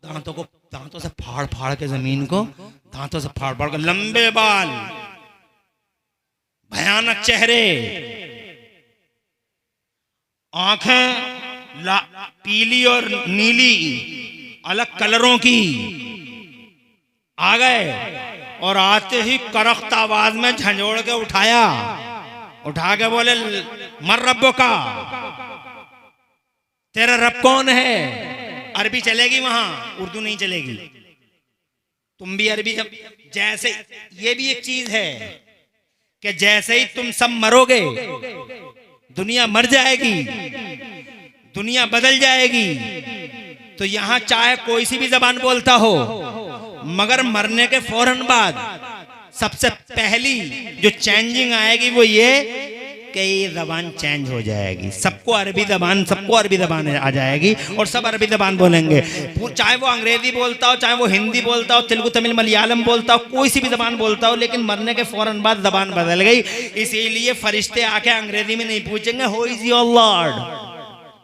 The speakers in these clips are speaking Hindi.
दांतों से फाड़ फाड़ के जमीन को, दांतों से फाड़ फाड़ के, लंबे बाल, भयानक चेहरे, आंखें पीली और नीली अलग कलरों की, आ गए और आते ही करख्त आवाज में झंझोड़ के उठा के बोले मर रब्बो का, तेरा रब कौन है। अरबी चलेगी वहां, उर्दू नहीं चलेगी। तुम भी अरबी, जब जैसे, ये भी एक चीज है कि जैसे ही तुम सब मरोगे दुनिया मर जाएगी, दुनिया बदल जाएगी। तो यहां चाहे कोई सी भी जबान बोलता हो, मगर मरने के फौरन बाद सबसे पहली जो चेंजिंग आएगी वो ये कि ये जबान चेंज हो जाएगी। सबको अरबी जबान आ जाएगी और सब अरबी जबान बोलेंगे। चाहे वो अंग्रेजी बोलता हो, चाहे वो हिंदी बोलता हो, तेलुगु तमिल मलयालम बोलता हो, कोई सी भी जबान बोलता हो, लेकिन मरने के फौरन बाद जबान बदल गई। इसीलिए फरिश्ते आके अंग्रेजी में नहीं पूछेंगे हु इज योर लॉर्ड।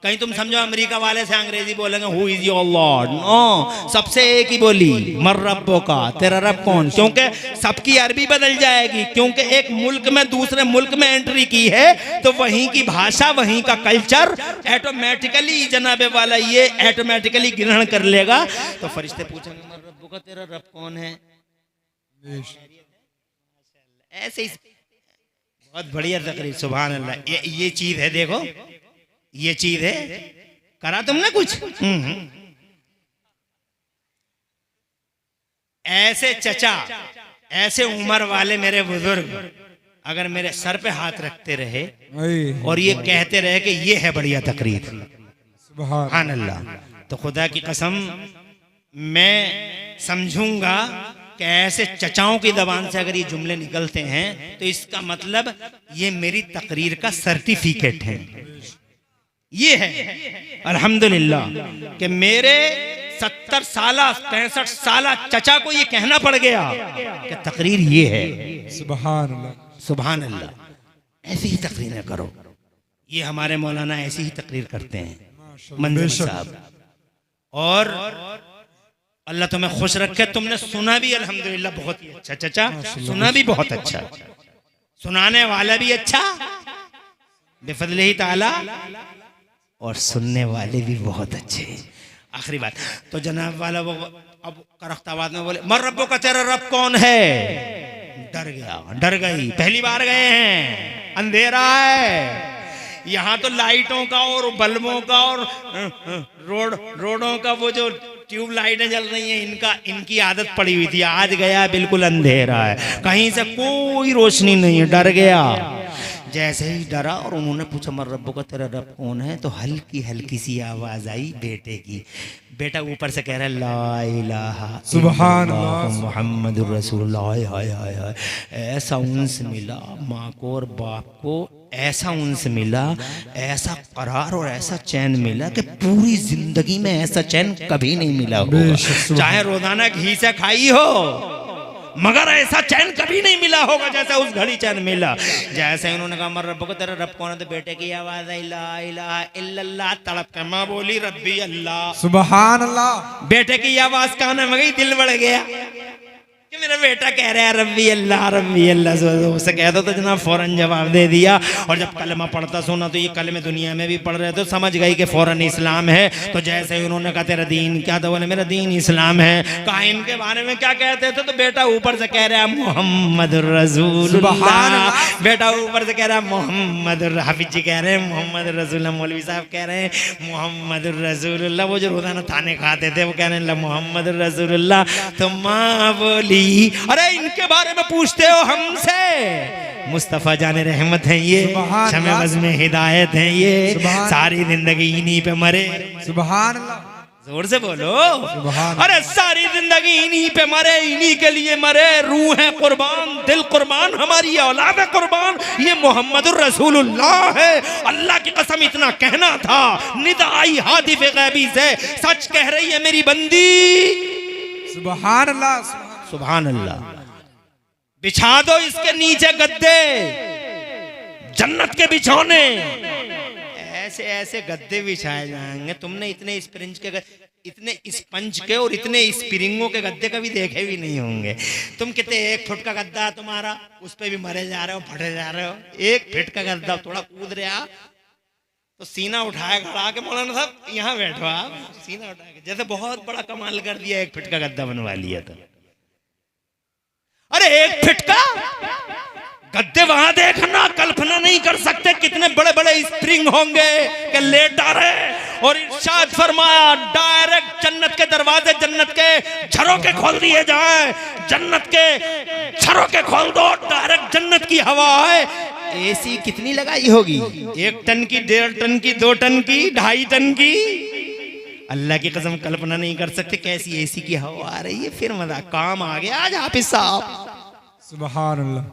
कहीं तुम समझो अमेरिका वाले से अंग्रेजी बोलेंगे who is your lord. No, सबसे एक ही बोली, मर रब्बो का, तेरा रब कौन। क्योंकि सबकी अरबी बदल जाएगी, क्योंकि एक मुल्क में दूसरे मुल्क में एंट्री की है तो वहीं की भाषा, वहीं का कल्चर ऑटोमेटिकली जनाबे वाला ये ऑटोमेटिकली ग्रहण कर लेगा। तो फरिश्ते पूछेंगे मर रब्बो का, तेरा रब कौन है। ऐसे ही बहुत बढ़िया तकरीर, सुभान अल्लाह। ये चीज है, देखो ये चीज है, करा तुमने कुछ। ऐसे चचा, ऐसे उम्र वाले मेरे बुजुर्ग अगर मेरे सर पे हाथ रखते रहे और ये कहते रहे कि ये है बढ़िया तकरीर, सुभान अल्लाह, तो खुदा की कसम मैं समझूंगा कि ऐसे चचाओं की जबान से अगर ये जुमले निकलते हैं तो इसका मतलब ये मेरी तकरीर का सर्टिफिकेट है। ये है अल्हम्दुलिल्लाह कि मेरे 70 साल 63 साल चचा को ये कहना पड़ गया कि तकरीर ये है। सुभान अल्लाह, सुभान अल्लाह। ऐसी ही तकरीरें करो। ये हमारे मौलाना ऐसी ही तकरीर करते हैं, मंजूर साहब। और अल्लाह तुम्हें खुश रखे। तुमने सुना भी अल्हम्दुलिल्लाह बहुत ही अच्छा चचा, सुना भी बहुत अच्छा, सुनाने वाला भी अच्छा बिफज़लिही ताला, और सुनने वाले भी बहुत अच्छे। आखिरी बात, तो जनाब वाला वो अब करख्त आवाज में बोले मर रब्बो का, तेरा रब कौन है। डर गया, डर गई, पहली बार गए हैं, अंधेरा है। यहाँ तो लाइटों का और बल्बों का और रोडों का वो जो ट्यूब लाइटें जल रही हैं, इनकी आदत पड़ी हुई थी। आज गया बिल्कुल अंधेरा है, कहीं से कोई रोशनी नहीं है, डर गया। जैसे ही डरा और उन्होंने पूछा मर रब्बो का, तेरा रब कौन है, तो हल्की हल्की सी आवाज आई बेटे की। बेटा ऊपर से कह रहा है ला इलाहा सुभान अल्लाह मुहम्मदुर रसूलुल्लाह। हाय हाय हाय, ऐसा उन्स मिला माँ को और बाप को, ऐसा उन्स मिला, ऐसा करार और ऐसा चैन मिला कि पूरी जिंदगी में ऐसा चैन कभी नहीं मिला होगा। चाहे रोजाना घी से खाई हो, मगर ऐसा चैन कभी नहीं मिला होगा जैसा उस घड़ी चैन मिला। जैसे उन्होंने कहा मर रब्बो को, तेरा रब कौन है, तो बेटे की आवाज आई ला इलाहा इल्लल्लाह। तड़प के माँ बोली रब्बी अल्लाह, सुभान अल्लाह। बेटे की आवाज कान में गई, दिल बढ़ गया कि मेरा बेटा कह रहा है रब्बी अल्लाह रब्बी अल्लाह। उसे कह दो तो जनाब फौरन जवाब दे दिया। और जब कलमा पढ़ता सुना तो ये कलमे दुनिया में भी पढ़ रहे थे, समझ गई कि फौरन इस्लाम है। तो जैसे ही उन्होंने कहा तेरा दीन क्या, तो बोले मेरा दीन इस्लाम है। कहा इनके बारे में क्या कहते थे, तो बेटा ऊपर से कह रहा है मोहम्मद रसूलुल्लाह। बेटा ऊपर से कह रहा है मोहम्मद, हाफिज जी कह रहे हैं मोहम्मद रसूलुल्लाह, मौलवी साहब कह रहे हैं मोहम्मद रसूलुल्लाह। वो जो रोजाना थाने खाते थे वो कह रहे हैं मोहम्मद रसूलुल्लाह। तो माँ बोली अरे इनके बारे में पूछते हो हमसे, मुस्तफा जाने रहमत है ये, शमे बज़ में हिदायत है ये, सारी जिंदगी इन्हीं पे मरे। सुभान अल्लाह, जोर से बोलो। अरे सारी जिंदगी इन्हीं पे मरे, इन्हीं के लिए मरे। रूह है कुर्बान, दिल कुर्बान, हमारी औलाद है कुर्बान, ये मोहम्मदुर रसूलुल्लाह है। अल्लाह की कसम इतना कहना था, निदा आई हातिफ गैबी से, सच कह रही है मेरी बंदी। सुभान अल्लाह, सुभान अल्लाह। बिछा दो इसके नीचे गद्दे, जन्नत के बिछौने, ऐसे ऐसे गद्दे बिछाए जाएंगे। तुमने इतने स्प्रिंज के इतने स्पंज के और इतने स्प्रिंगों के गद्दे कभी देखे भी नहीं होंगे। तुम कितने 1 फुट का गद्दा तुम्हारा, उस पे भी मरे जा रहे हो, फटे जा रहे हो। 1 फीट का गद्दा, थोड़ा कूद रहा तो सीना उठाया खड़ा के मौलाना साहब यहाँ बैठो आप, सीना उठा के जैसे बहुत बड़ा कमाल कर दिया, 1 फीट का गद्दा बनवा लिया। तो अरे 1 फीट का गद्दे वहां देखना, कल्पना नहीं कर सकते कितने बड़े बड़े स्प्रिंग होंगे कि लेट आ रहे। और इरशाद फरमाया डायरेक्ट जन्नत के दरवाजे, जन्नत के झरोके खोल दिए जाए, जन्नत के झरोके खोल दो, डायरेक्ट जन्नत की हवा है। एसी कितनी लगाई होगी? 1 टन की, 1.5 टन की, 2 टन की, 2.5 टन की। अल्लाह की कसम कल्पना नहीं कर सकते कैसी एसी की हवा आ रही है। फिर मजा, काम आ गया आज हाफिज साहब, सुभान अल्लाह।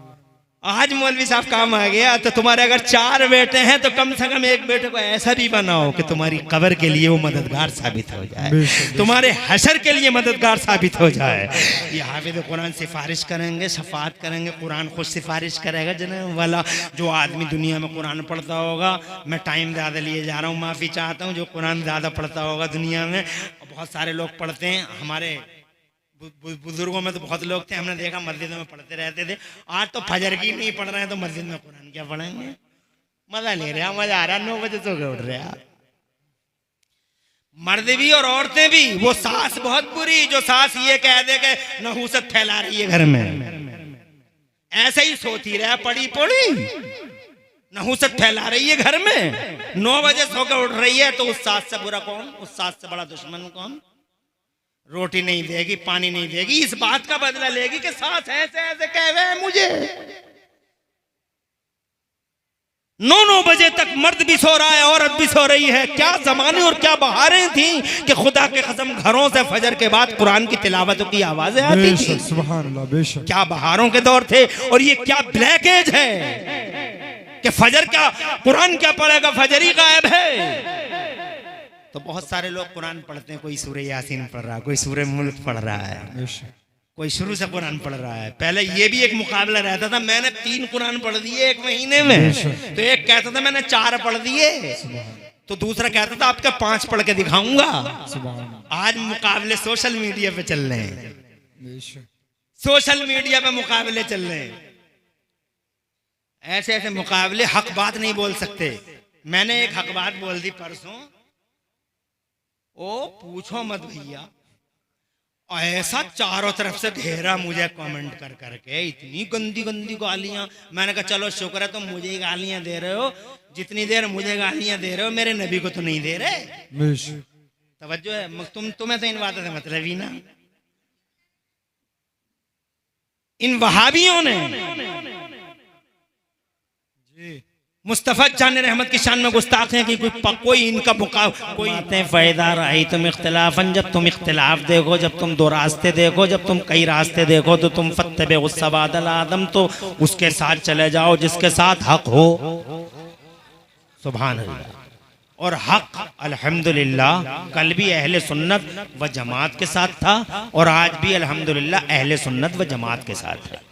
आज मौलवी साहब काम आ गया। तो तुम्हारे अगर 4 बेटे हैं तो कम से कम एक बेटे को ऐसा भी बनाओ कि तुम्हारी कब्र के लिए वो मददगार साबित हो जाए, तुम्हारे हशर के लिए मददगार साबित हो जाए। ये हाफिज कुरान सिफारिश करेंगे, शफात करेंगे, कुरान खुद सिफारिश करेगा। जनाब वाला जो आदमी दुनिया में कुरान पढ़ता होगा, मैं टाइम ज़्यादा लिए जा रहा हूँ, माफ़ी चाहता हूँ, जो कुरान ज़्यादा पढ़ता होगा दुनिया में, बहुत सारे लोग पढ़ते हैं, हमारे बुजुर्गों में तो बहुत लोग थे, हमने देखा मस्जिदों में पढ़ते रहते थे। आज तो फजर की नहीं पढ़ रहे हैं तो मस्जिद में कुरान क्या पढ़ेंगे? मजा ले रहे हैं, मजा आ रहा है। 9 बजे सो के उठ रहे हैं। मर्द भी और औरतें भी। वो सास बहुत बुरी जो सास ये कह दे के नहूसत फैला रही है घर में, ऐसे ही सोती रहे पड़ी पड़ी, नहूसत फैला रही है घर में। 9 बजे सो के उठ रही है तो उस सास से बुरा कौन, उस सास से बड़ा दुश्मन कौन? रोटी नहीं देगी, पानी नहीं देगी, इस बात का बदला लेगी कि सास ऐसे ऐसे कह रहे हैं मुझे। 9 बजे तक मर्द भी सो रहा है, औरत भी सो रही है। क्या जमाने और क्या बहारें थी कि खुदा के कसम घरों से फजर के बाद कुरान की तिलावतों की आवाजें आती थी। सुभान अल्लाह, बेशक क्या बहारों के दौर थे। और ये क्या ब्लैक एज है कि फजर क्या कुरान क्या पढ़ेगा, फजर ही गायब है। तो बहुत सारे लोग कुरान पढ़ते हैं, कोई सूरह यासीन पढ़ रहा है, कोई सूरह मुल्क पढ़ रहा है, कोई शुरू से कुरान पढ़ रहा है। पहले ये भी एक मुकाबला रहता था, मैंने 3 कुरान पढ़ दिए 1 महीने में, तो एक कहता था मैंने 4 पढ़ दिए, तो दूसरा कहता था आपके 5 पढ़ के दिखाऊंगा। आज मुकाबले सोशल मीडिया पे चल रहे हैं, सोशल मीडिया पे मुकाबले चल रहे हैं। ऐसे ऐसे मुकाबले, हक बात नहीं बोल सकते। मैंने एक हक बात बोल दी परसों, ओ पूछो मत भैया, ऐसा चारों तरफ से घेरा मुझे कमेंट कर करके, इतनी गंदी गंदी गालियां। मैंने कहा चलो शुक्र है तुम मुझे ही गालियां दे रहे हो, जितनी देर मुझे गालियां दे रहे हो मेरे नबी को तो नहीं दे रहे। तवज्जो है, तुम्हें तो इन बातों से मतलब ही ना। इन वहाबियों ने मुस्तफा जान रहमत की शान में गुस्ताख है कि कोई इनका कोई फ़ायदा रही तुम इख्तिलाफन, जब तुम इख्तिलाफ देखो, जब तुम 2 रास्ते देखो, जब तुम कई रास्ते देखो तो तुम फत्तबे उस्सवादल आदम, तो उसके साथ चले जाओ जिसके साथ हक हो। सुभान अल्लाह। और हक अल्हम्दुलिल्लाह कल भी अहले सुन्नत व जमात के साथ था और आज भी अल्हम्दुलिल्लाह अहले सुन्नत व जमात के साथ है।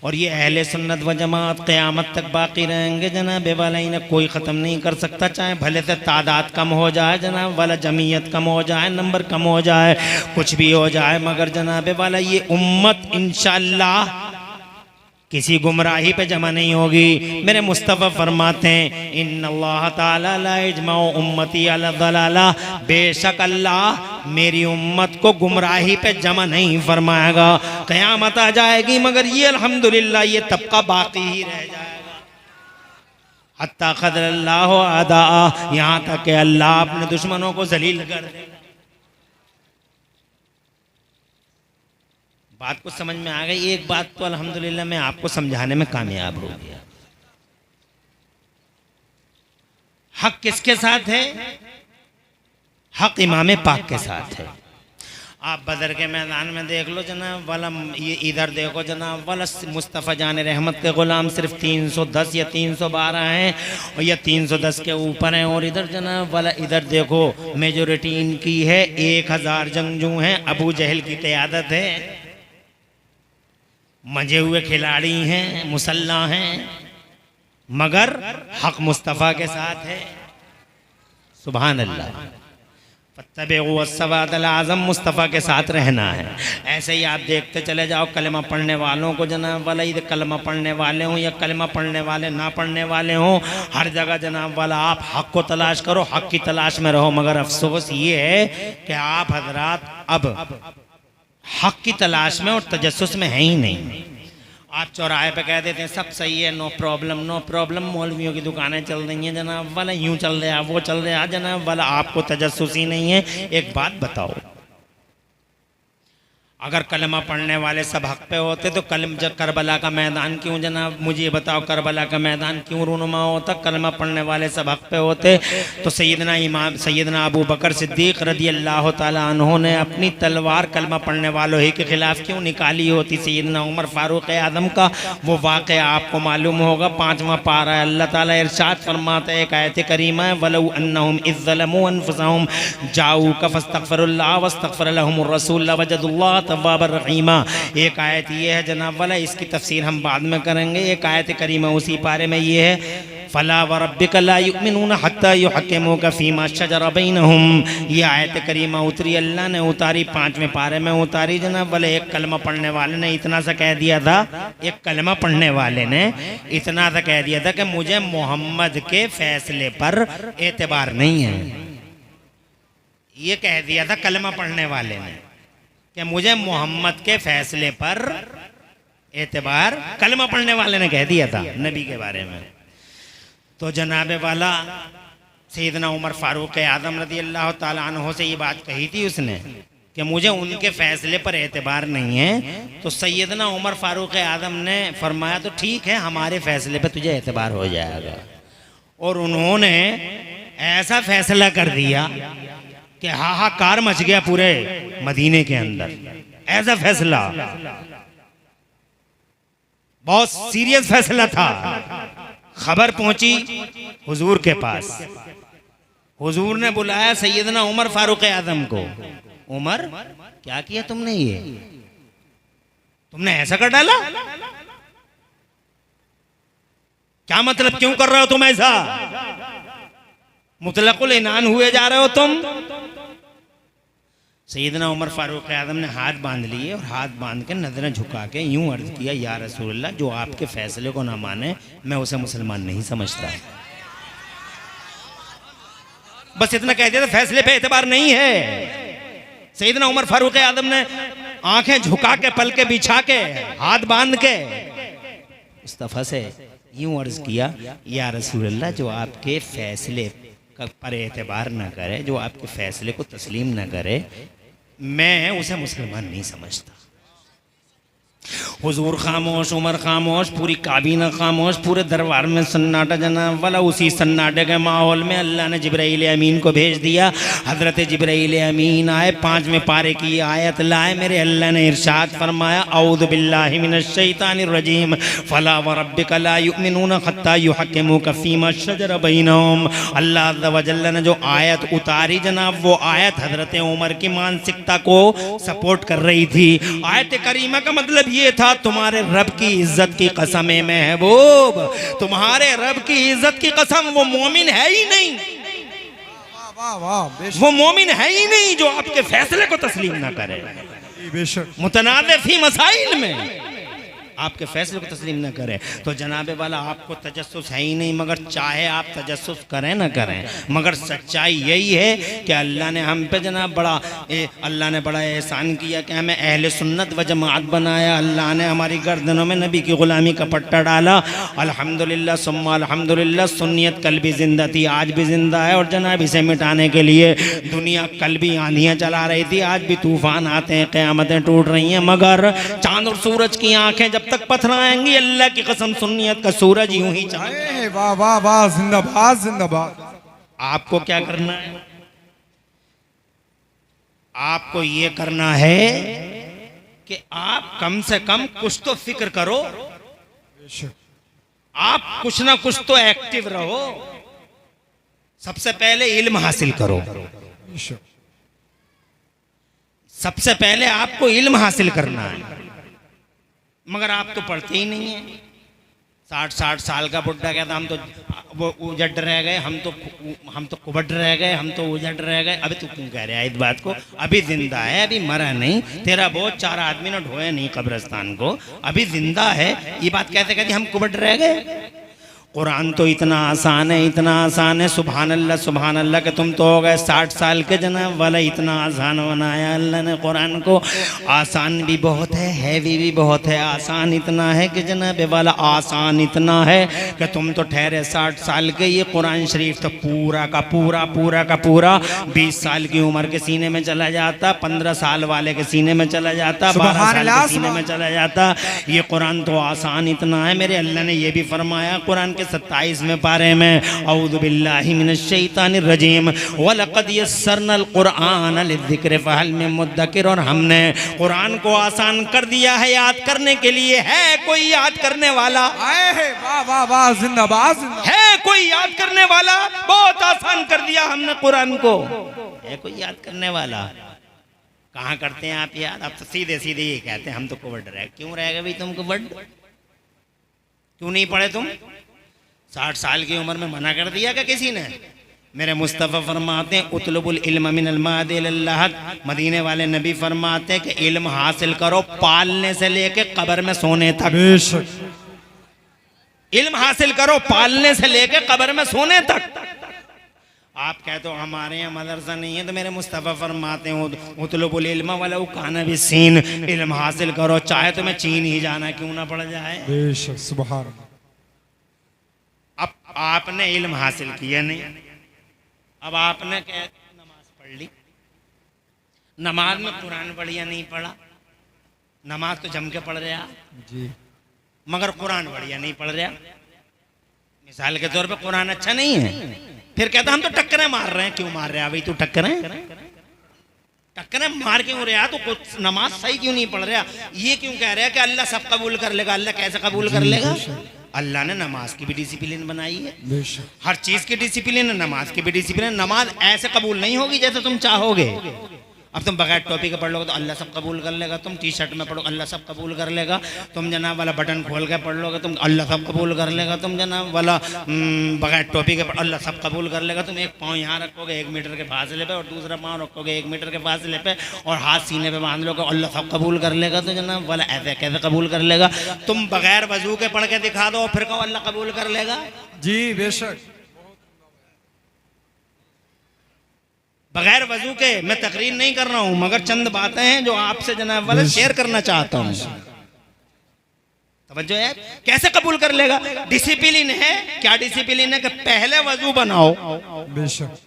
और ये अहले सुन्नत व जमात क़यामत तक बाकी रहेंगे जनाब वाला, इन्हें कोई ख़त्म नहीं कर सकता। चाहे भले से तादाद कम हो जाए जनाब वाला, जमीयत कम हो जाए, नंबर कम हो जाए, कुछ भी हो जाए, मगर जनाब वाला ये उम्मत इंशाअल्लाह किसी गुमराही पे जमा नहीं होगी। मेरे मुस्तफ़ा फरमाते हैं इन्नल्लाह ताला ला यजमाउ उम्मती अला दलाला, बेशक अल्लाह मेरी उम्मत को गुमराही पे जमा नहीं फरमाएगा। क़यामत आ जाएगी मगर ये अल्हम्दुलिल्लाह ये तबका बाकी ही रह जाएगा। हत्ता क़दरल्लाह अदा, यहाँ तक कि अल्लाह अपने दुश्मनों को जलील कर देगा। बात को समझ में आ गई। एक बात तो अल्हम्दुलिल्लाह मैं आपको समझाने में कामयाब हो गया। हक किसके साथ है? हक इमाम पाक के साथ है। आप बदर के मैदान में देख लो जनाब वाला, ये इधर देखो जनाब वाला, मुस्तफ़ा जान रहमत के ग़ुलाम सिर्फ 310 या 312 हैं और या 310 के ऊपर हैं। और इधर जनाब वाला इधर देखो मेजोरिटी इनकी है, 1000 जंगजू हैं, अबू जहल की क़यादत है, मजे हुए खिलाड़ी हैं, मुसल्ला हैं, मगर हक मुस्तफ़ा के साथ है। सुभान अल्लाह। फत्तबिउस्सवातल आज़म, मुस्तफ़ा के साथ रहना है। ऐसे ही आप देखते चले जाओ कलमा पढ़ने वालों को जनाब वाला, ये कलमा पढ़ने वाले हों या कलमा पढ़ने वाले ना पढ़ने वाले हों, हर जगह जनाब वाला आप हक़ को तलाश करो, हक़ की तलाश में रहो। मगर अफसोस ये है कि आप हजरात अब हक़ की तलाश में और तजस्सुस में है ही नहीं। आप चौराहे पे कह देते हैं सब सही है, नो प्रॉब्लम नो प्रॉब्लम, मौलवियों की दुकानें चल रही हैं जनाब वाला, यूं चल रहा वो चल रहा जनाब वाला, आपको तजस्सुस ही नहीं है। एक बात बताओ, अगर कलमा पढ़ने वाले सब हक पे होते तो करबला का मैदान क्यों जनाब, मुझे बताओ करबला का मैदान क्यों रूनुमा होता? कलमा पढ़ने वाले सब हक पे होते तो सैयदना अबू बकर सिद्दीक रदी अल्लाह ताला अन्हु ने अपनी तलवार कलमा पढ़ने वालों ही के खिलाफ क्यों निकाली होती? सैयदना उमर फारूक आज़म का वो वाक़या आपको मालूम होगा। 5वां पारा है, अल्लाह ताला इरशाद फरमाता है, एक आयत करीमा है, वलौ अन्नहुम इज़ ज़लमू अनफुसहुम जाऊका फस्तगफिरुल्लाह वस्तगफर लहुमुर रसूल लवजदुल्लाह तव्वाबर रहीमा। एक आयत ये है जनाब वाला, इसकी तफसीर हम बाद में करेंगे। एक आयत करीमा उसी पारे में ये है, फला व रब्बिका ला युमिनूना हत्ता युहक्किमूका फीमा शजरा बैनहुम। ये आयत करीमा उतरी, अल्लाह ने उतारी 5वें पारे में उतारी जनाब वाले। एक कलमा पढ़ने वाले ने इतना सा कह दिया था, एक कलमा पढ़ने वाले ने इतना सा कह दिया था कि मुझे मोहम्मद के फैसले पर एतबार नहीं है। ये कह दिया था कलमा पढ़ने वाले ने कि मुझे मोहम्मद के फैसले पर एतबार, कलमा पढ़ने वाले ने कह दिया था नबी के बारे में। तो जनाबे वाला सैयदना उमर फारूक आज़म रज़ी अल्लाह ताला अन्हु से ये बात कही थी उसने कि मुझे उनके फैसले पर एतबार नहीं है। तो सैयदना उमर फारूक आज़म ने फरमाया तो ठीक है, हमारे फैसले पर तुझे एतबार हो जाएगा। और उन्होंने ऐसा फैसला कर दिया कि हाहाकार मच गया पूरे मदीने के अंदर। ऐसा फैसला, बहुत सीरियस फैसला था। खबर पहुंची हुजूर के पास, हुजूर ने बुलाया सैयदना उमर फारूक आज़म को। उमर, क्या किया तुमने? ये तुमने ऐसा कर डाला, क्या मतलब, क्यों कर रहे हो तुम ऐसा? मुतलकुल इनान हुए जा रहे हो तुम। सैयदना उमर फारूक आज़म ने हाथ बांध लिए और हाथ बांध के नजरें झुका के यूं अर्ज किया, या रसूलल्लाह, जो आपके फैसले को ना माने मैं उसे मुसलमान नहीं समझता। बस इतना कह दिया था, फैसले पे एतबार नहीं है। सैयदना उमर फारूक आज़म ने आंखें झुका के, पल के बिछा के, हाथ बांध के मुस्तफा से यूं अर्ज किया, या रसूलल्लाह, जो आपके फैसले पर एतबार न करे, जो आपके फैसले को तस्लीम न करे, मैं उसे मुसलमान नहीं समझता। हुजूर खामोश, उमर खामोश, पूरी काबीना खामोश, पूरे दरबार में सन्नाटा जनाब वाला। उसी सन्नाटे के माहौल में अल्लाह ने जिब्राइल अमीन को भेज दिया। हजरत जिब्राइल अमीन आए, 5वें पारे की आयत लाए। मेरे अल्लाह ने इरशाद फरमाया, औज़ु बिल्लाहि मिनश शैतानिर रजीम, फला व रब्बिका ला युमिनूना हत्ता युहक्किमूका फीमा शजरा बैनहुम। अल्लाह अज़्ज़ व जल्ल ने जो आयत उतारी जनाब, वो आयत हजरत उमर की मानसिकता को सपोर्ट कर रही थी। आयत करीमा का मतलब ये था, तुम्हारे रब की इज्जत की कसम है महबूब, तुम्हारे रब की इज्जत की कसम, वो मोमिन है ही नहीं, वो मोमिन है ही नहीं जो आपके फैसले को तस्लीम ना करे। मुतनाज़े फी मसाइल में आपके फैसले को तस्लीम न करें। तो जनाबे वाला, आपको तजस्सुस है ही नहीं, मगर चाहे आप तजस्सुस करें ना करें, मगर सच्चाई यही है कि अल्लाह ने हम पे जनाब अल्लाह ने बड़ा एहसान किया कि हमें अहले सुन्नत व जमात बनाया। अल्लाह ने हमारी गर्दनों में नबी की ग़ुलामी का पट्टा डाला। अल्हम्दुलिल्लाह सुम्मा अल्हम्दुलिल्लाह, सुन्नियत कल भी जिंदा थी, आज भी जिंदा है। और जनाब इसे मिटाने के लिए दुनिया कल भी आंधियाँ चला रही थी, आज भी तूफान आते हैं, क़यामतें टूट रही हैं, मगर चाँद और सूरज की आँखें जब तक पथराएंगी, अल्लाह की कसम सुन्नियत का सूरज यूं ही चमके। वाह वाह वाह, जिंदाबाद जिंदाबाद। आपको क्या करना है? आपको ये करना है कि आप कम से कम कुछ तो फिक्र करो, आप कुछ ना कुछ तो एक्टिव रहो। सबसे पहले इल्म हासिल करो, सबसे पहले आपको इल्म हासिल करना है। मगर आप तो पढ़ते ही नहीं है। 60 साल का बुढ़ा कहता हम तो वो उजड़ रह गए, हम तो कुबड़ रह गए, हम तो उजड़ रह गए। अभी तू क्यों कह रहा है इस बात को? अभी जिंदा है, अभी मरा नहीं। तेरा बहुत 4 आदमी ने ढोए नहीं कब्रिस्तान को, अभी जिंदा है। ये बात कैसे कहती हम कुबड़ रह गए? कुरान तो इतना आसान है, इतना आसान है, सुभान अल्लाह कि तुम तो हो गए 60 साल के जनाब वाला। इतना आसान बनाया अल्लाह ने कुरान को। आसान भी बहुत है, हैवी भी बहुत है। आसान इतना है कि जनाब वाला, आसान इतना है कि तुम तो ठहरे 60 साल के, ये कुरान शरीफ तो पूरा का पूरा 20 साल की उम्र के सीने में चला जाता, 15 साल वाले के सीने में चला जाता, 12 साल के सीने में चला जाता। ये कुरान तो आसान इतना है। मेरे अल्लाह ने ये भी फरमाया कुरान के 27वें पारे में, औज़ु बिल्लाहि मिनश शैतानिर रजीम वलक़द यस्सरनल कुरआन लिज़्ज़िक्र फहल मिन मुद्दकिर। और हमने कुरान को आसान कर दिया है याद करने के लिए। है कोई याद करने वाला? वाह वाह वाह, जिंदाबाद जिंदाबाद। है कोई याद करने वाला? बहुत आसान कर दिया हमने कुरान को। है कोई याद करने वाला? कहाँ करते हैं आप याद? आप तो सीधे सीधे ये कहते हैं हम तो कुबड़ रहे। क्यों रह गए भाई तुम कुबड़? क्यों नहीं पढ़े तुम? 60 साल की उम्र में मना कर दिया क्या किसी ने? मेरे मुस्तफ़ा फरमाते हैं उतलुबुल इल्म मिनल महदी इलल लहद। मदीने वाले नबी फरमाते हैं कि इल्म हासिल करो पालने से लेके कब्र में सोने तक। इल्म हासिल करो पालने से लेके कब्र में सोने तक। आप कहते हो हमारे यहाँ मदरसा नहीं है, तो मेरे मुस्तफ़ा फरमाते हैं उतलुबुल इल्म वलौ काना बिस्सीन। इल्म हासिल करो चाहे तुम्हें चीन ही जाना क्यों ना पड़ जाए। बेशक, सुभान अल्लाह। अब आपने इल्म हासिल किया नहीं, अब आपने क्या नमाज पढ़ ली। नमाज में कुरान पढ़ या नहीं पढ़ा? नमाज तो जम के पढ़ रहा जी, मगर कुरान बढ़िया नहीं पढ़ रहा। मिसाल के तौर पे कुरान अच्छा नहीं है, फिर कहता हम तो टक्करें मार रहे हैं। क्यों मार रहे हैं भाई? तू टक्करें मार क्यों रहा? तो कुछ नमाज सही क्यों नहीं पढ़ रहा? ये क्यों कह रहा है कि अल्लाह सब कबूल कर लेगा? अल्लाह कैसे कबूल कर लेगा? अल्लाह ने नमाज की भी डिसिप्लिन बनाई है, हर चीज की डिसिप्लिन है, नमाज की भी डिसिप्लिन। नमाज ऐसे कबूल नहीं होगी जैसे तुम चाहोगे। अब तुम बगैर टोपी के पढ़ लोगे तो अल्लाह सब कबूल कर लेगा। तुम टी शर्ट में पढ़ो अल्लाह सब कबूल कर लेगा। तुम जनाब वाला बटन खोल के पढ़ लोगे तुम अल्लाह सब कबूल कर लेगा। तुम जनाब वाला बगैर टोपी के अल्लाह सब कबूल कर लेगा। तुम एक पाँव यहाँ रखोगे 1 मीटर के फासले पे और दूसरा पाँव रखोगे 1 मीटर के फासले पे और हाथ सीने पे बांध लोगे अल्लाह सब कबूल कर लेगा। तो जनाब वाला ऐसे कैसे कबूल कर लेगा? तुम बगैर वजू के पढ़ के दिखा दो फिर कहो अल्लाह कबूल कर लेगा। जी बेशक, बगैर वजू के मैं तकरीर नहीं कर रहा हूं, मगर चंद बातें हैं जो आपसे जनाब वाला शेयर करना चाहता हूं। तवज्जो है। कैसे कबूल कर लेगा? डिसिप्लिन है। क्या डिसिप्लिन है? कि पहले वजू बनाओ। बेशक,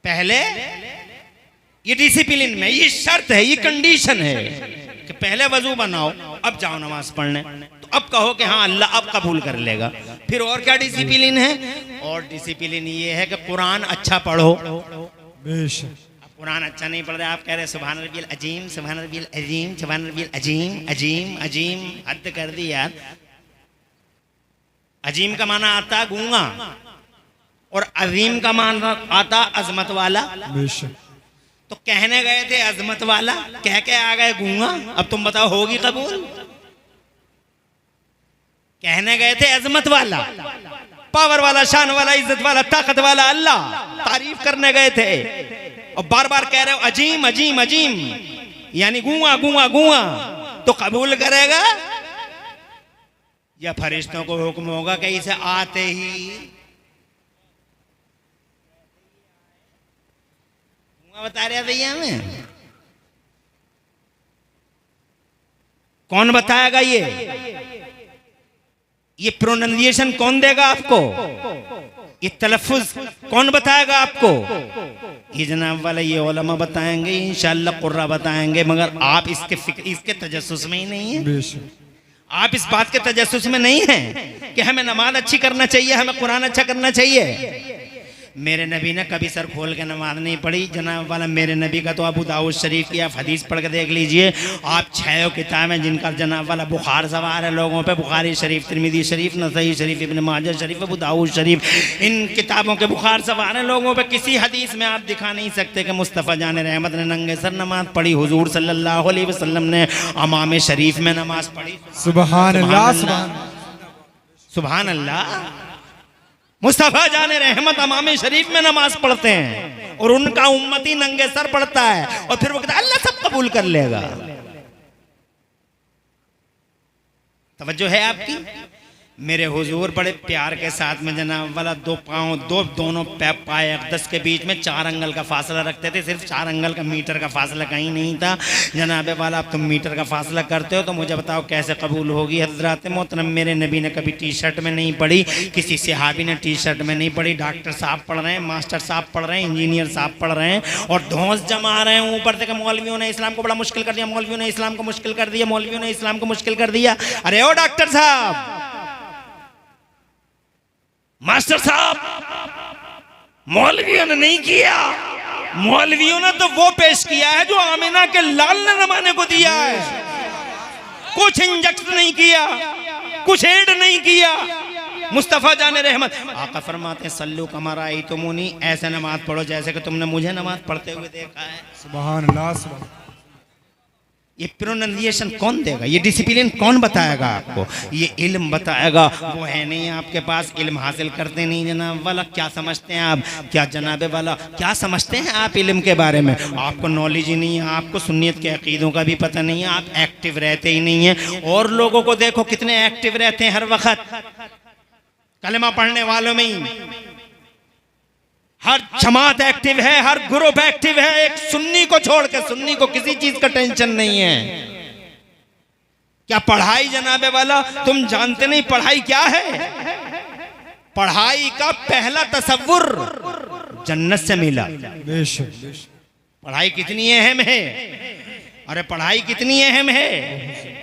पहले ये डिसिप्लिन में ये शर्त है, ये कंडीशन है कि पहले वजू बनाओ, अब जाओ नमाज पढ़ने। तो अब कहो कि हाँ अल्लाह अब कबूल कर लेगा। फिर और क्या डिसिप्लिन है? और डिसिप्लिन ये है कि कुरान अच्छा पढ़ो। बेशक, कुरान अच्छा नहीं पढ़ रहे, आप कह रहे सुभान रब्बिल अजीम, सुभान रब्बिल अजीम, सुभान रब्बिल अजीम, अजीम अजीम। हद कर दी यार। अजीम का माना आता गूंगा और अजीम का माना आता अजमत वाला। बेशक, तो कहने गए थे अजमत वाला, कह के आ गए गूंगा। अब तुम बताओ होगी कबूल? कहने गए थे अजमत वाला, पावर वाला, शान वाला, इज्जत वाला, ताकत वाला अल्लाह, तारीफ करने गए थे और बार बार कह रहे हो अजीम अजीम अजीम, यानी गूंगा गूंगा गूंगा। तो कबूल करेगा या फरिश्तों को हुक्म होगा कि इसे आते ही गूंगा बता रहा भैया? हमें कौन बताएगा? ये प्रोनाउंसिएशन कौन देगा आपको? ये तलफ्फुज कौन बताएगा आपको? ये जनाब वाला ये उलमा बताएंगे, इंशाअल्लाह कुर्रा बताएंगे, मगर आप इसके तजस्सुस में ही नहीं है। आप इस बात के तजस्सुस में नहीं है कि हमें नमाज अच्छी करना चाहिए, हमें कुरान अच्छा करना चाहिए। मेरे नबी ने कभी सर खोल के नमाज नहीं पढ़ी जनाब वाला। मेरे नबी का तो अबू दाऊद शरीफ की आप हदीस पढ़ के देख लीजिए। आप 6 किताबें जिनका जनाब वाला बुखार सवार है लोगों पे, बुखारी शरीफ, तिरमिजी शरीफ, नसई शरीफ, इब्न माजा शरीफ, अबू दाऊद शरीफ, इन किताबों के बुखार सवार है लोगों पे। किसी हदीस में आप दिखा नहीं सकते कि मुस्तफ़ा जान रहमत ने नंगे सर नमाज पढ़ी, हुजूर सल्लल्लाहु अलैहि वसल्लम ने अमाम शरीफ में नमाज पढ़ी। सुभान अल्लाह, सुभान अल्लाह। मुस्तफा जाने रहमत अमामे शरीफ में नमाज पढ़ते हैं और उनका उम्मती नंगे सर पढ़ता है और फिर वो कहता है अल्लाह सब कबूल कर लेगा। तवज्जो है आपकी? मेरे हुजूर बड़े प्यार के साथ में जनाब वाला दो पाँव दोनों पाए अक़दस के बीच में 4 अंगल का फासला रखते थे। सिर्फ 4 अंगल का, मीटर का फासला कहीं नहीं था। जनाब वाला अब तुम मीटर का फासला करते हो तो मुझे बताओ कैसे कबूल होगी? हज़रात मोहतरम मेरे नबी ने कभी टी शर्ट में नहीं पढ़ी, किसी सहाबी ने टी शर्ट में नहीं पढ़ी। डॉक्टर साहब पढ़ रहे हैं, मास्टर साहब पढ़ रहे हैं, इंजीनियर साहब पढ़ रहे हैं और धौंस जमा रहे हैं ऊपर से कि मौलवियों ने इस्लाम को बड़ा मुश्किल कर दिया, मौलवियों ने इस्लाम को मुश्किल कर दिया, मौलवियों ने इस्लाम को मुश्किल कर दिया। अरे ओ डॉक्टर साहब, मास्टर साहब, मौलवियों ने नहीं किया, मौलवियों ने तो वो पेश किया है जो आमिना के लाल ने जमाने को दिया है। कुछ इंजेक्शन नहीं किया, कुछ एड नहीं किया। मुस्तफा जाने रहमत आका फरमाते हैं सल्लू कमा रअयतुमूनी, ऐसे नमाज पढ़ो जैसे कि तुमने मुझे नमाज पढ़ते हुए देखा है। सुभान अल्लाह, सुभान। ये प्रोनाउंसिएशन कौन देगा? ये डिसिप्लिन कौन बताएगा आपको? ये इल्म बताएगा। वो है नहीं आपके पास, इल्म हासिल करते नहीं जनाब वाला। क्या समझते हैं आप? क्या जनाबे वाला क्या समझते हैं आप इल्म के बारे में? आपको नॉलेज ही नहीं है, आपको सुन्नियत के अकीदों का भी पता नहीं है, आप एक्टिव रहते ही नहीं है। और लोगों को देखो कितने एक्टिव रहते हैं हर वक्त कलमा पढ़ने वालों में ही। हर जमात एक्टिव है, हर ग्रुप एक्टिव है। एक सुन्नी को छोड़ के, सुन्नी को किसी चीज का टेंशन नहीं है। क्या पढ़ाई जनाबे वाला, तुम जानते नहीं पढ़ाई क्या है? पढ़ाई का पहला तसव्वुर जन्नत से मिला। पढ़ाई कितनी अहम है? अरे पढ़ाई कितनी अहम है?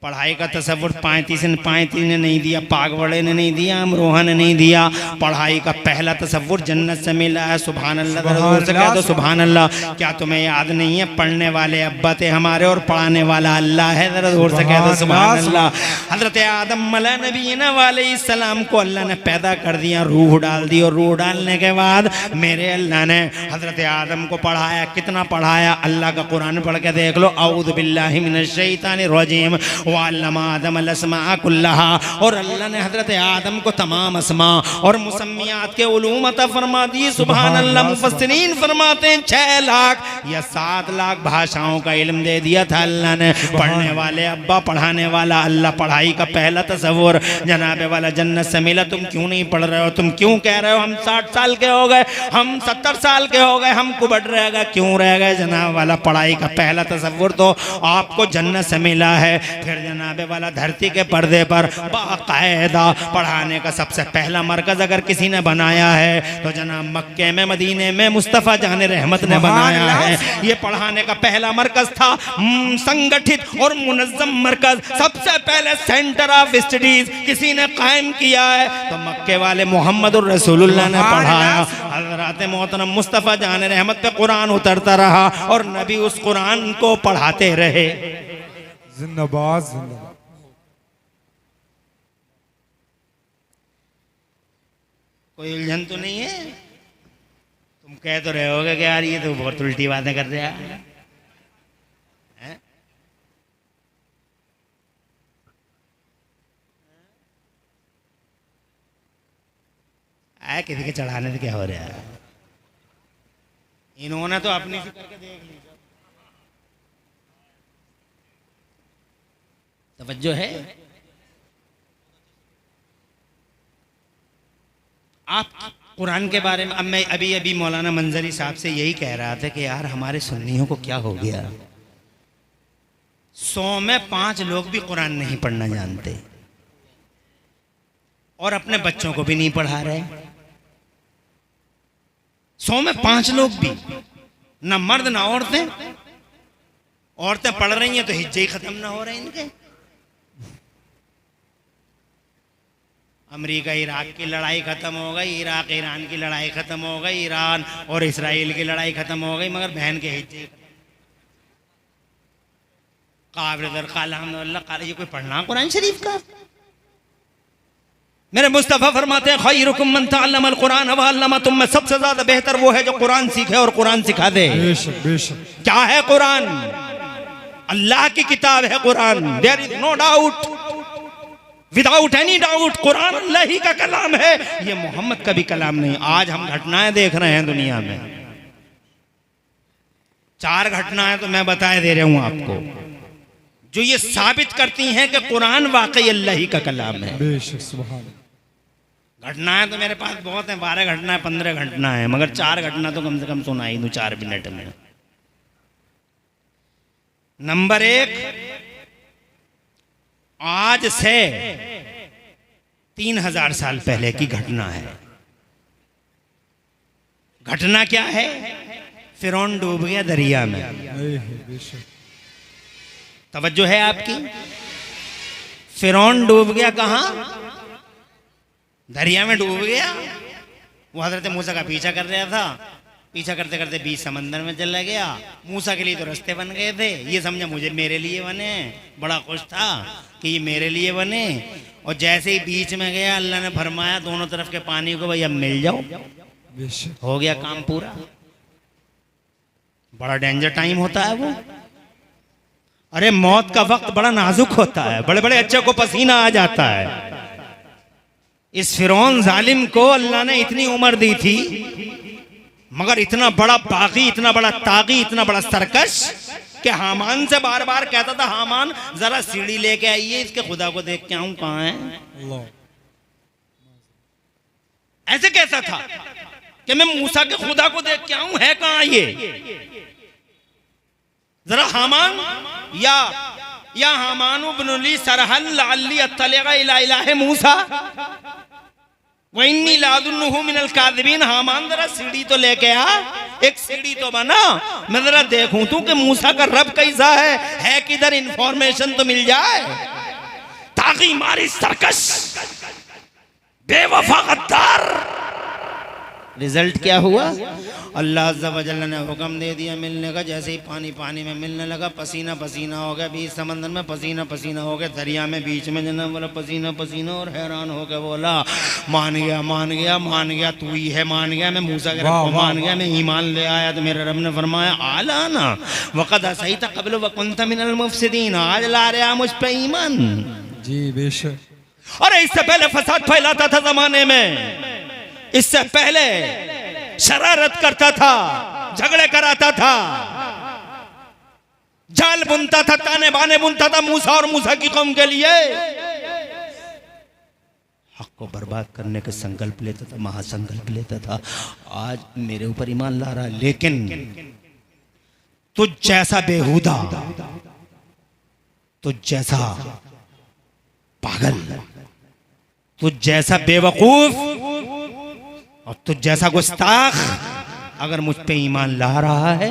पढ़ाई का तसव्वुर पायतीस ने नहीं दिया, पागवड़े ने नहीं दिया, अमरोहा ने नहीं दिया। पढ़ाई का पहला तसव्वुर जन्नत से मिला है। सुभान अल्लाह, ज़रूर से कह दो सुभान अल्लाह। क्या तुम्हें याद नहीं है? पढ़ने वाले अब्बा थे हमारे और पढ़ाने वाला अल्लाह है। ज़रूर से कह दो सुभान अल्लाह। हज़रत आदम अलैहिस्सलाम वाले सलाम को अल्लाह ने पैदा कर दिया, रूह डाल दी और रूह डालने के बाद मेरे अल्लाह ने हज़रत आदम को पढ़ाया। कितना पढ़ाया? अल्लाह का कुरान पढ़ के देख लो। औज़ु बिल्लाहि मिनश शैतानिर रजीम वअल्लमा आदम अल-अस्मा कुल्लहा। और अल्लाह ने हज़रत आदम को तमाम अस्मा और मुसम्मियात के उलूम अता फरमा दी। सुभान अल्लाह। मुफस्सिरीन फरमाते हैं 6 लाख या 7 लाख भाषाओं का इल्म दे दिया था अल्लाह ने। पढ़ने वाले अब्बा, पढ़ाने वाला अल्लाह। पढ़ाई का पहला तसव्वुर जनाबे वाला जन्नत से मिला। तुम क्यों नहीं पढ़ रहे हो? तुम क्यों कह रहे हो हम 60 साल के हो गए, हम 70 साल के हो गए, हम कुबड़ रह गए? क्यों रह गए जनाब वाला? पढ़ाई का पहला तसव्वुर तो आपको जन्नत से मिला है। फिर जनाबे वाला धरती के पर्दे पर बाकायदा पढ़ाने का सबसे पहला मरकज अगर किसी ने बनाया है तो जनाब मक्के में, मदीने में मुस्तफ़ा जाने रहमत ने बनाया है। ये पढ़ाने का पहला मरकज था, संगठित और मुनज़्ज़म मरकज। सबसे पहले सेंटर ऑफ स्टडीज किसी ने कायम किया है तो मक्के वाले मोहम्मदुर रसूलुल्लाह ने पढ़ाया। हज़रत मोहतरम मुस्तफ़ा जाने रहमत पे कुरान उतरता रहा और नबी उस कुरान को पढ़ाते रहे। जिंदाबाद, जिंदाबाद। कोई उलझन तो नहीं है? तुम कह तो रहे होगे कि यार ये तो बहुत उल्टी बातें कर रहे हैं। किसी के चढ़ाने से क्या हो रहा है? इन्होंने तो अपनी से करके देख ली। तवज्जो है? आप कुरान के बारे में, अब मैं अभी मौलाना मंजरी साहब से यही कह रहा था कि यार हमारे सुन्नियों को क्या हो गया। 100 में 5 लोग भी कुरान नहीं पढ़ना जानते और अपने बच्चों को भी नहीं पढ़ा रहे। 100 में 5 लोग भी, ना मर्द ना औरतें। औरतें पढ़ रही हैं तो हिज्जे ही खत्म ना हो रहे इनके। अमेरिका इराक की लड़ाई खत्म हो गई, इराक ईरान की लड़ाई खत्म हो गई, ईरान और इसराइल की लड़ाई खत्म हो गई, मगर बहन के हिज्जे काबिल। ये कोई पढ़ना कुरान शरीफ का? मेरे मुस्तफ़ा फरमाते हैं खैरुकुम मन तअल्लमल कुरान व अल्लमा। तुम में सबसे ज्यादा बेहतर वो है जो कुरान सीखे और कुरान सिखा दे। बेशक, बेशक। क्या है कुरान? अल्लाह की किताब है कुरान, there is no doubt. Without any doubt कुरान अल्लाह ही का कलाम है, ये मोहम्मद का भी कलाम नहीं। आज हम घटनाएं देख रहे हैं दुनिया में, 4 घटनाएं तो मैं बताए दे रहा हूं आपको जो ये साबित करती हैं कि कुरान वाकई अल्लाह ही का कलाम है। बेशक सुभान। घटनाएं तो मेरे पास बहुत हैं, 12 घटनाएं 15 घटनाएं, मगर 4 घटना तो कम से कम सुनाई दूं 4 मिनट में। नंबर 1, आज से 3000 साल पहले की घटना है। घटना क्या है? फिरौन डूब गया दरिया में। बेशक तवज्जो है आपकी? फिरौन डूब गया कहां? दरिया में डूब गया। वो हजरत मूसा का पीछा कर रहा था, पीछा करते करते बीच समंदर में चला गया। मूसा के लिए तो रास्ते बन गए थे, ये समझा मुझे मेरे लिए बने, बड़ा खुश था कि ये मेरे लिए बने। और जैसे ही बीच में गया अल्लाह ने फरमाया दोनों तरफ के पानी को भाई अब मिल जाओ। बेशक हो गया काम पूरा। बड़ा डेंजर टाइम होता है वो। अरे मौत का वक्त बड़ा नाजुक होता है, बड़े बड़े अच्छे को पसीना आ जाता है। इस फिरौन जालिम को अल्लाह ने इतनी उम्र दी थी, मगर इतना बड़ा बागी, इतना बड़ा तागी, इतना बड़ा सरकश कि हामान से बार बार कहता था, हामान जरा सीढ़ी लेके आइए, इसके खुदा को देख के आऊं कहां है। अल्लाह ऐसे कहता था कि मैं मूसा के खुदा को देख के आऊं, है कहां ये, जरा हामान या हामानु बिनुली सरहल लाली अत्तलिगा इला इलाहे मूसा व इन्नी लादुन्नुहु मिनल कादिबीन। हामान जरा सीढ़ी तो लेके आ, एक सीढ़ी तो बना, मैं जरा देखूं तू कि मूसा का रब कैसा है किधर, इंफॉर्मेशन तो मिल जाए। ताकि मारी सरकश बेवफा गद्दार। रिजल्ट क्या हुआ? अल्लाह अज़्ज़ा व जल्ल ने हुक्म दे दिया मिलने का। जैसे ही पानी पानी में मिलने लगा, पसीना पसीना हो गया, बीच समंदर में पसीना पसीना हो गया, दरिया में बीच में जना बोला पसीना पसीना, और हैरान हो गया, बोला मान गया मान गया मान गया, तू ही है, मान गया, मैं मूसा के रब को मान गया, मैं ईमान ले आया। तो मेरे रब ने फरमाया आलाना वक़द सईत क़ब्ल व कुन्त मिनल मुफ़सिदीन, आज ला रहा मुझ पे ईमान। जी बेशक। अरे इससे पहले फसाद फैलाता था जमाने में, इससे पहले शरारत करता था, झगड़े कराता था, जाल बुनता था, ताने बाने बुनता था मूसा और मूसा की कौम के लिए। हक को बर्बाद करने का संकल्प लेता था, महासंकल्प लेता था। आज मेरे ऊपर ईमान ला रहा है, लेकिन तुझ जैसा बेहुदा, तुझ जैसा पागल, तुझ जैसा बेवकूफ और तुझ जैसा गुस्ताख अगर मुझ पे ईमान ला रहा है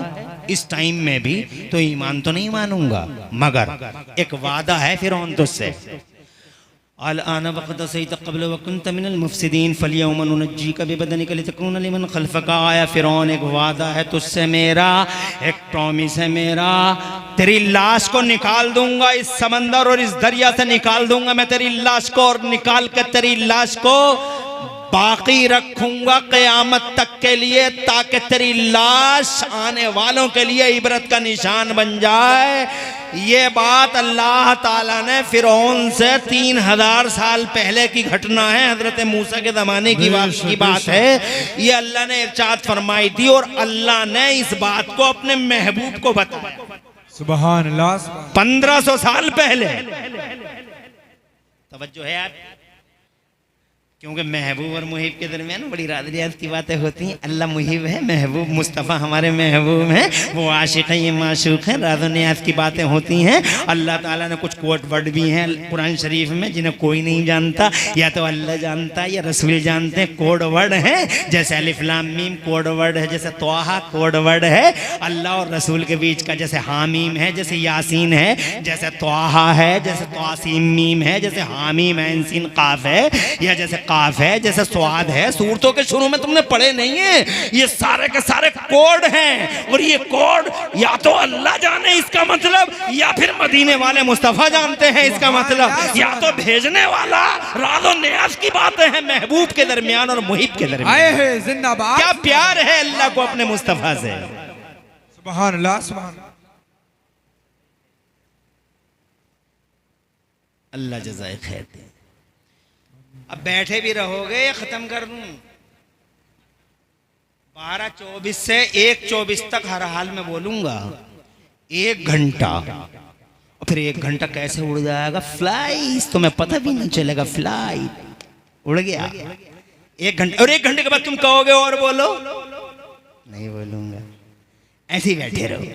इस टाइम में भी, तो ईमान तो नहीं मानूंगा, मगर एक वादा है फिरौन तुझसे। अल आना वक़द सईत क़ब्ल व कुन्त मिनल मुफ़सिदीन फ़ल्यौम नुनज्जीका बिबदनिका लितकूना लिमन ख़ल्फ़का। आया फिरौन, एक वादा है तुझसे मेरा, एक प्रॉमिस है मेरा, तेरी लाश को निकाल दूंगा इस समंदर और इस दरिया से निकाल दूंगा मैं तेरी लाश को, और निकाल कर तेरी लाश को बाकी रखूंगा क़यामत तक के लिए, ताकि तेरी लाश आने वालों के लिए इबरत का निशान बन जाए। ये बात अल्लाह ताला ने फिरौन से 3000 साल पहले की घटना है, हजरत मूसा के ज़माने की बात है। ये अल्लाह ने इरशाद फरमाई थी और अल्लाह ने इस बात को अपने महबूब को बताया। सुभान अल्लाह। 1500 साल पहले। तवज्जो है आप, क्योंकि महबूब और मुहिब के दरमियान बड़ी राज रियाज की बातें होती हैं। अल्लाह मुहिब है, महबूब मुस्तफ़ा हमारे महबूब हैं, वो आशिक हैं, ये माशूक हैं, राज नियाज की बातें होती हैं। अल्लाह ताला ने कुछ कोड वर्ड भी हैं कुरान शरीफ में जिन्हें कोई नहीं जानता, या तो अल्लाह जानता है या रसूल जानते हैं। कोड वर्ड हैं, जैसे अलिफ लाम मीम कोड वर्ड है, जैसे तोहा कोड वर्ड है अल्लाह और रसूल के बीच का, जैसे हामीम है, जैसे यासीन है, जैसे तोहा है, जैसे तोसीम मीम है, जैसे हामीम है इंसीन काफ है, या जैसे काफ है, जैसे स्वाद है। सूरतों के शुरू में तुमने पढ़े नहीं है, ये सारे के सारे कोड हैं, और ये कोड या तो अल्लाह जाने इसका मतलब, या फिर मदीने वाले मुस्तफ़ा जानते हैं इसका मतलब, या तो भेजने वाला। राज़ो नियाज़ की बातें हैं महबूब के दरमियान और मुहिब के दरमियान। आए हैं जिंदाबाद। क्या प्यार है अल्लाह को अपने मुस्तफ़ा से। सुभान अल्लाह सुभान। अल्लाह जज़ाए खैर दे। अब बैठे भी रहोगे या खत्म कर दूं? 12:24 से 1:24 तक हर हाल में बोलूंगा। 1 घंटा, और फिर 1 घंटा कैसे उड़ जाएगा? फ्लाइट, तुम्हें पता भी नहीं चलेगा, फ्लाइट उड़ गया। 1 घंटा, और 1 घंटे के बाद तुम कहोगे और बोलो, नहीं बोलूंगा, ऐसे ही बैठे रहो।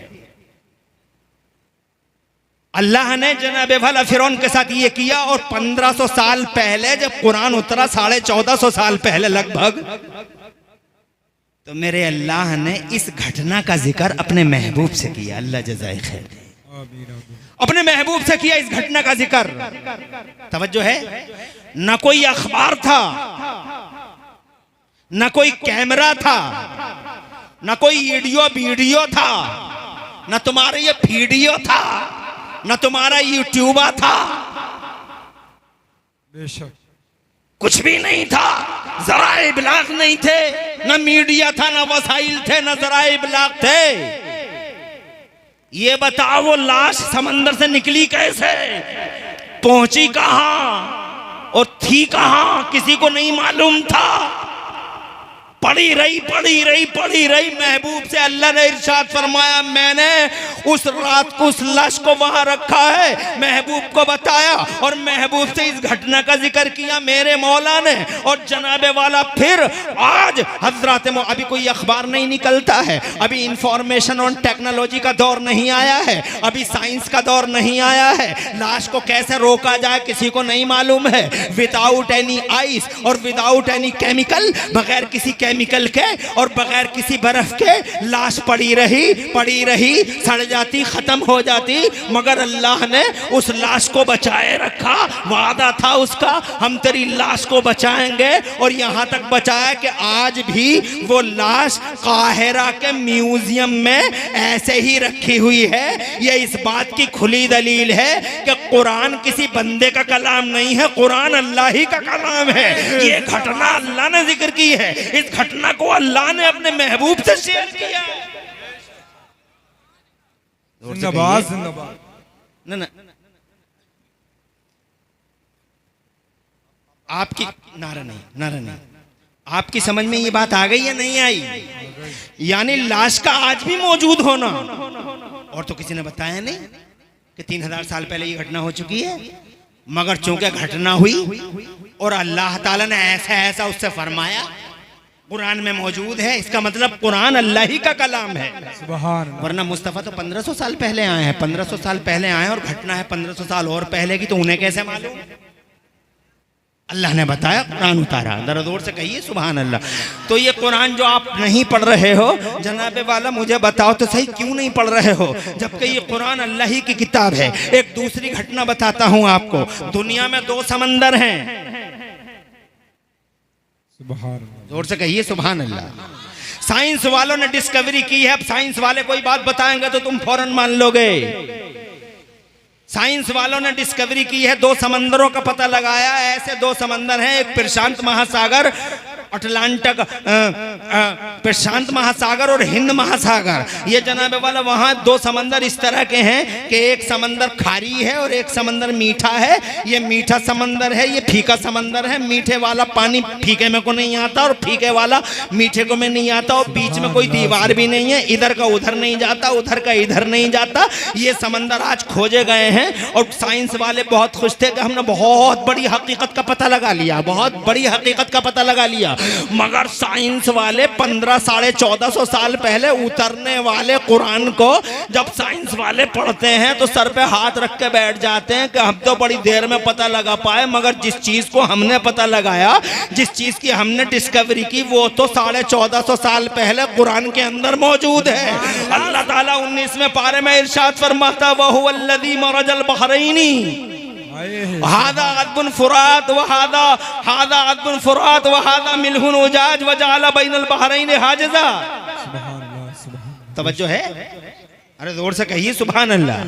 अल्लाह ने जनाबे वाला फिरौन के साथ ये किया। और 1500 साल पहले जब कुरान उतरा, 1450 साल पहले लगभग, तो मेरे अल्लाह ने इस घटना का जिक्र अपने महबूब से किया। अल्लाह जज़ाए खैर, अपने महबूब से किया इस घटना का जिक्र। तवज्जो है, न कोई अखबार था, न कोई कैमरा था, न कोई वीडियो था, न तुम्हारा ये वीडियो था, न तुम्हारा यूट्यूबर था, बेशक कुछ भी नहीं था। ज़राए इब्लाग नहीं थे, न मीडिया था, न वसाइल थे, न ज़राए इब्लाग थे। ये बताओ वो लाश समंदर से निकली कैसे, पहुंची कहां और थी कहां, किसी को नहीं मालूम था। पड़ी रही महबूब से अल्लाह ने इरशाद फरमाया, मैंने उस रात को उस लाश को वहां रखा है, महबूब को बताया और महबूब से इस घटना का जिक्र किया मेरे मौला ने। और जनाबे वाला फिर आज हजरत, अभी कोई अखबार नहीं निकलता है, अभी इंफॉर्मेशन और टेक्नोलॉजी का दौर नहीं आया है, अभी साइंस का दौर नहीं आया है। लाश को कैसे रोका जाए किसी को नहीं मालूम है। विदाउट एनी आइस और विदाउट एनी केमिकल, बगैर किसी केमिकल के और बगैर किसी बर्फ के लाश पड़ी रही, सड़ जाती, खत्म हो जाती, मगर अल्लाह ने उस लाश को बचाए रखा। वादा था उसका, हम तेरी लाश को बचाएंगे। और यहां तक बचाया कि आज भी वो लाश काहिरा के म्यूजियम में ऐसे ही रखी हुई है। ये इस बात की खुली दलील है कि कुरान किसी बंदे का कलाम नहीं है, कुरान अल्लाह ही का कलाम है। ये घटना अल्लाह ने जिक्र की है, इस घटना को अल्लाह ने अपने महबूब से शेयर किया। जिंदाबाद जिंदाबाद। ना आपकी नारा नहीं, आपकी समझ में ये बात आ गई या नहीं आई? यानी लाश का आज भी मौजूद होना, और तो किसी ने बताया नहीं कि 3000 साल पहले ये घटना हो चुकी है, मगर चूंकि घटना हुई और अल्लाह ताला ने ऐसा उससे फरमाया, कुरान में मौजूद है, इसका मतलब कुरान अल्लाह ही का कलाम है। सुभान अल्लाह। वरना मुस्तफ़ा तो 1500 साल पहले आए हैं, 1500 साल पहले आए और घटना है 1500 साल और पहले की, तो उन्हें कैसे मालूम? अल्लाह ने बताया, कुरान उतारा। जरा जोर से कहिए सुभान अल्लाह। तो ये कुरान जो आप नहीं पढ़ रहे हो, जनाबे वाला मुझे बताओ तो सही, क्यों नहीं पढ़ रहे हो, जबकि ये कुरान अल्लाह ही की किताब है। एक दूसरी घटना बताता हूं आपको। दुनिया में 2 समंदर हैं। जोर से कहिए सुभान अल्लाह। साइंस वालों ने डिस्कवरी की है। अब साइंस वाले कोई बात बताएंगे तो तुम फौरन मान लोगे। साइंस वालों ने डिस्कवरी की है, 2 समंदरों का पता लगाया। ऐसे 2 समंदर हैं, एक प्रशांत महासागर, अटलांटिक, प्रशांत महासागर और हिंद महासागर। ये जनाबे वाला वहाँ 2 समंदर इस तरह के हैं कि एक समंदर खारी है और एक समंदर मीठा है। ये मीठा समंदर है, ये फीका समंदर है। मीठे वाला पानी फीके में को नहीं आता और फीके वाला मीठे को में नहीं आता, और बीच में कोई दीवार भी नहीं है, इधर का उधर नहीं जाता, उधर का इधर नहीं जाता। ये समंदर आज खोजे गए हैं और साइंस वाले बहुत खुश थे कि हमने बहुत बड़ी हकीकत का पता लगा लिया, बहुत बड़ी हकीकत का पता लगा लिया। मगर साइंस वाले 1450 साल पहले उतरने वाले कुरान को जब साइंस वाले पढ़ते हैं तो सर पे हाथ रख के बैठ जाते हैं कि हम तो बड़ी देर में पता लगा पाए, मगर जिस चीज को हमने पता लगाया, जिस चीज की हमने डिस्कवरी की, वो तो 1450 साल पहले कुरान के अंदर मौजूद है। अल्लाह ताला 19वें पारे में इरशाद फरमाता, वहुवल्लज़ी मरजल बहरैनी हादा अदबुन फुरात व हादा अदबुन फुरात व हादा मिल्हुन उजाज व जअल बैनल बहरैन हाजिजा। तवज्जो है? अरे जोर से कहिए सुभान अल्लाह।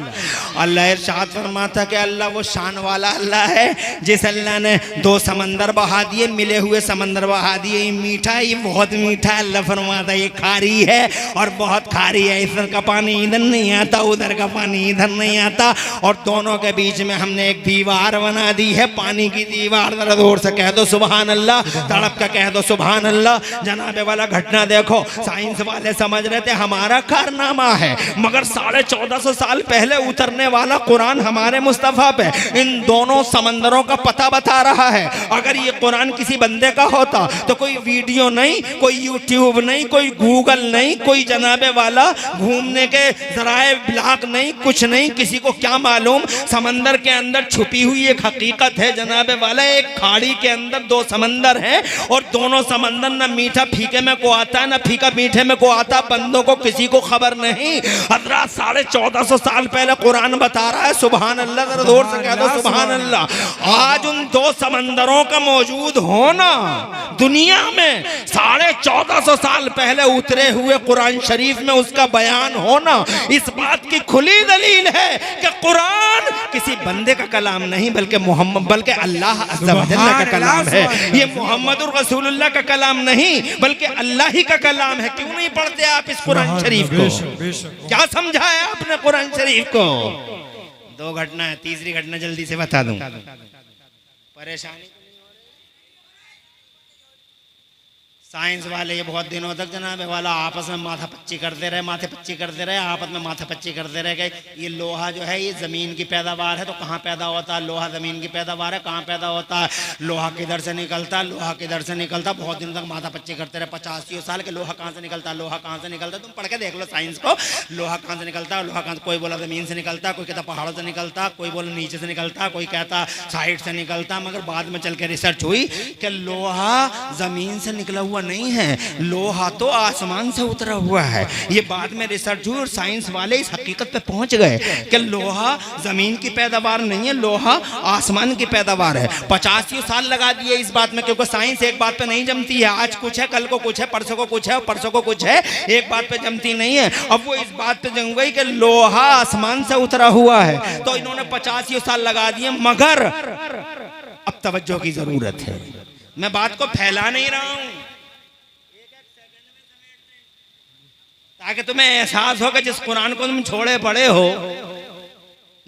अल्लाह इरशाद फरमाता कि अल्लाह वो शान वाला अल्लाह है जिस अल्लाह ने दो समंदर बहा दिए, मिले हुए समंदर बहा दिए। ये मीठा, ये बहुत मीठा। अल्लाह फरमाता ये खारी है और बहुत खारी है, इधर का पानी इधर नहीं आता, उधर का पानी इधर नहीं आता, और दोनों के बीच में हमने एक दीवार बना दी है, पानी की दीवार। जरा जोर से कह दो सुभान अल्लाह, तड़प का कह दो सुभान अल्लाह। जनाबे वाला घटना देखो, साइंस वाले समझ रहे थे हमारा कारनामा है, मगर 1450 साल पहले उतरने वाला कुरान हमारे मुस्तफा पे इन दोनों समंदरों का पता बता रहा है। अगर ये कुरान किसी बंदे का होता तो कोई वीडियो नहीं, कोई यूट्यूब नहीं, कोई गूगल नहीं, कोई जनाबे वाला घूमने के जराए ब्लॉग नहीं, कुछ नहीं, किसी को क्या मालूम। समंदर के अंदर छुपी हुई एक हकीकत है जनाबे वाला, एक खाड़ी के अंदर दो समंदर है और दोनों समंदर न मीठा फीके में को आता है, न फीका मीठे में को आता। बंदों को किसी को खबर नहीं। हज़रात 1450 साल पहले कुरान बता रहा है, सुभान अल्लाह, जरा जोर से कह दो सुभान अल्लाह। आज उन दो समंदरों का मौजूद होना दुनिया में 1450 साल पहले उतरे हुए कुरान शरीफ में उसका बयान होना इस बात की खुली दलील है कि कुरान किसी बंदे का कलाम नहीं बल्कि मोहम्मद, बल्कि अल्लाह अज़्ज़ा व जल्ल का कलाम है। ये मोहम्मदुर रसूलुल्लाह का कलाम नहीं बल्कि अल्लाह ही का कलाम है। क्यों नहीं पढ़ते आप इस कुरान शरीफ को? क्या समझा है आपने कुरान शरीफ को? दो घटना है, तीसरी घटना जल्दी से बता दूं। परेशानी साइंस वाले ये बहुत दिनों तक जनाब वाला आपस में माथा पच्ची करते रहे, माथे पच्ची करते रहे, आपस में माथा पच्ची करते रहे कि ये लोहा जो है ये ज़मीन की पैदावार है, तो कहाँ पैदा होता है? लोहा ज़मीन की पैदावार है, कहाँ पैदा होता है? लोहा किधर से निकलता है? लोहा किधर से निकलता? बहुत दिनों तक माथा पच्ची करते रहे, 85 साल के लोहा कहाँ से निकलता है? लोहा कहाँ से निकलता है? तुम पढ़ के देख लो साइंस को, लोहा कहाँ से निकलता है? लोहा कहाँ? कोई बोला ज़मीन से निकलता, कोई कहता पहाड़ों से निकलता, कोई बोला नीचे से निकलता, कोई कहता साइड से निकलता। मगर बाद में चल के रिसर्च हुई कि लोहा ज़मीन से निकला हुआ नहीं है, लोहा तो आसमान से उतरा हुआ है। ये बाद में रिसर्च हुई और साइंस वाले इस हकीकत पे पहुंच गए कि लोहा जमीन की पैदावार नहीं है, लोहा आसमान की पैदावार है। 85 साल लगा दिए इस बात में, क्योंकि साइंस एक बात पे नहीं जमती है। आज कुछ है, कल को कुछ है, परसों को कुछ है, परसों को कुछ है, एक बात पे जमती नहीं है। अब वो इस बात पे जम गई कि लोहा आसमान से उतरा हुआ है, तो इन्होंने 85 साल लगा दिए। मगर अब तवज्जो की जरूरत है, मैं बात को फैला नहीं रहा हूं ताकि तुम्हें एहसास हो कि जिस कुरान को तुम छोड़े पड़े हो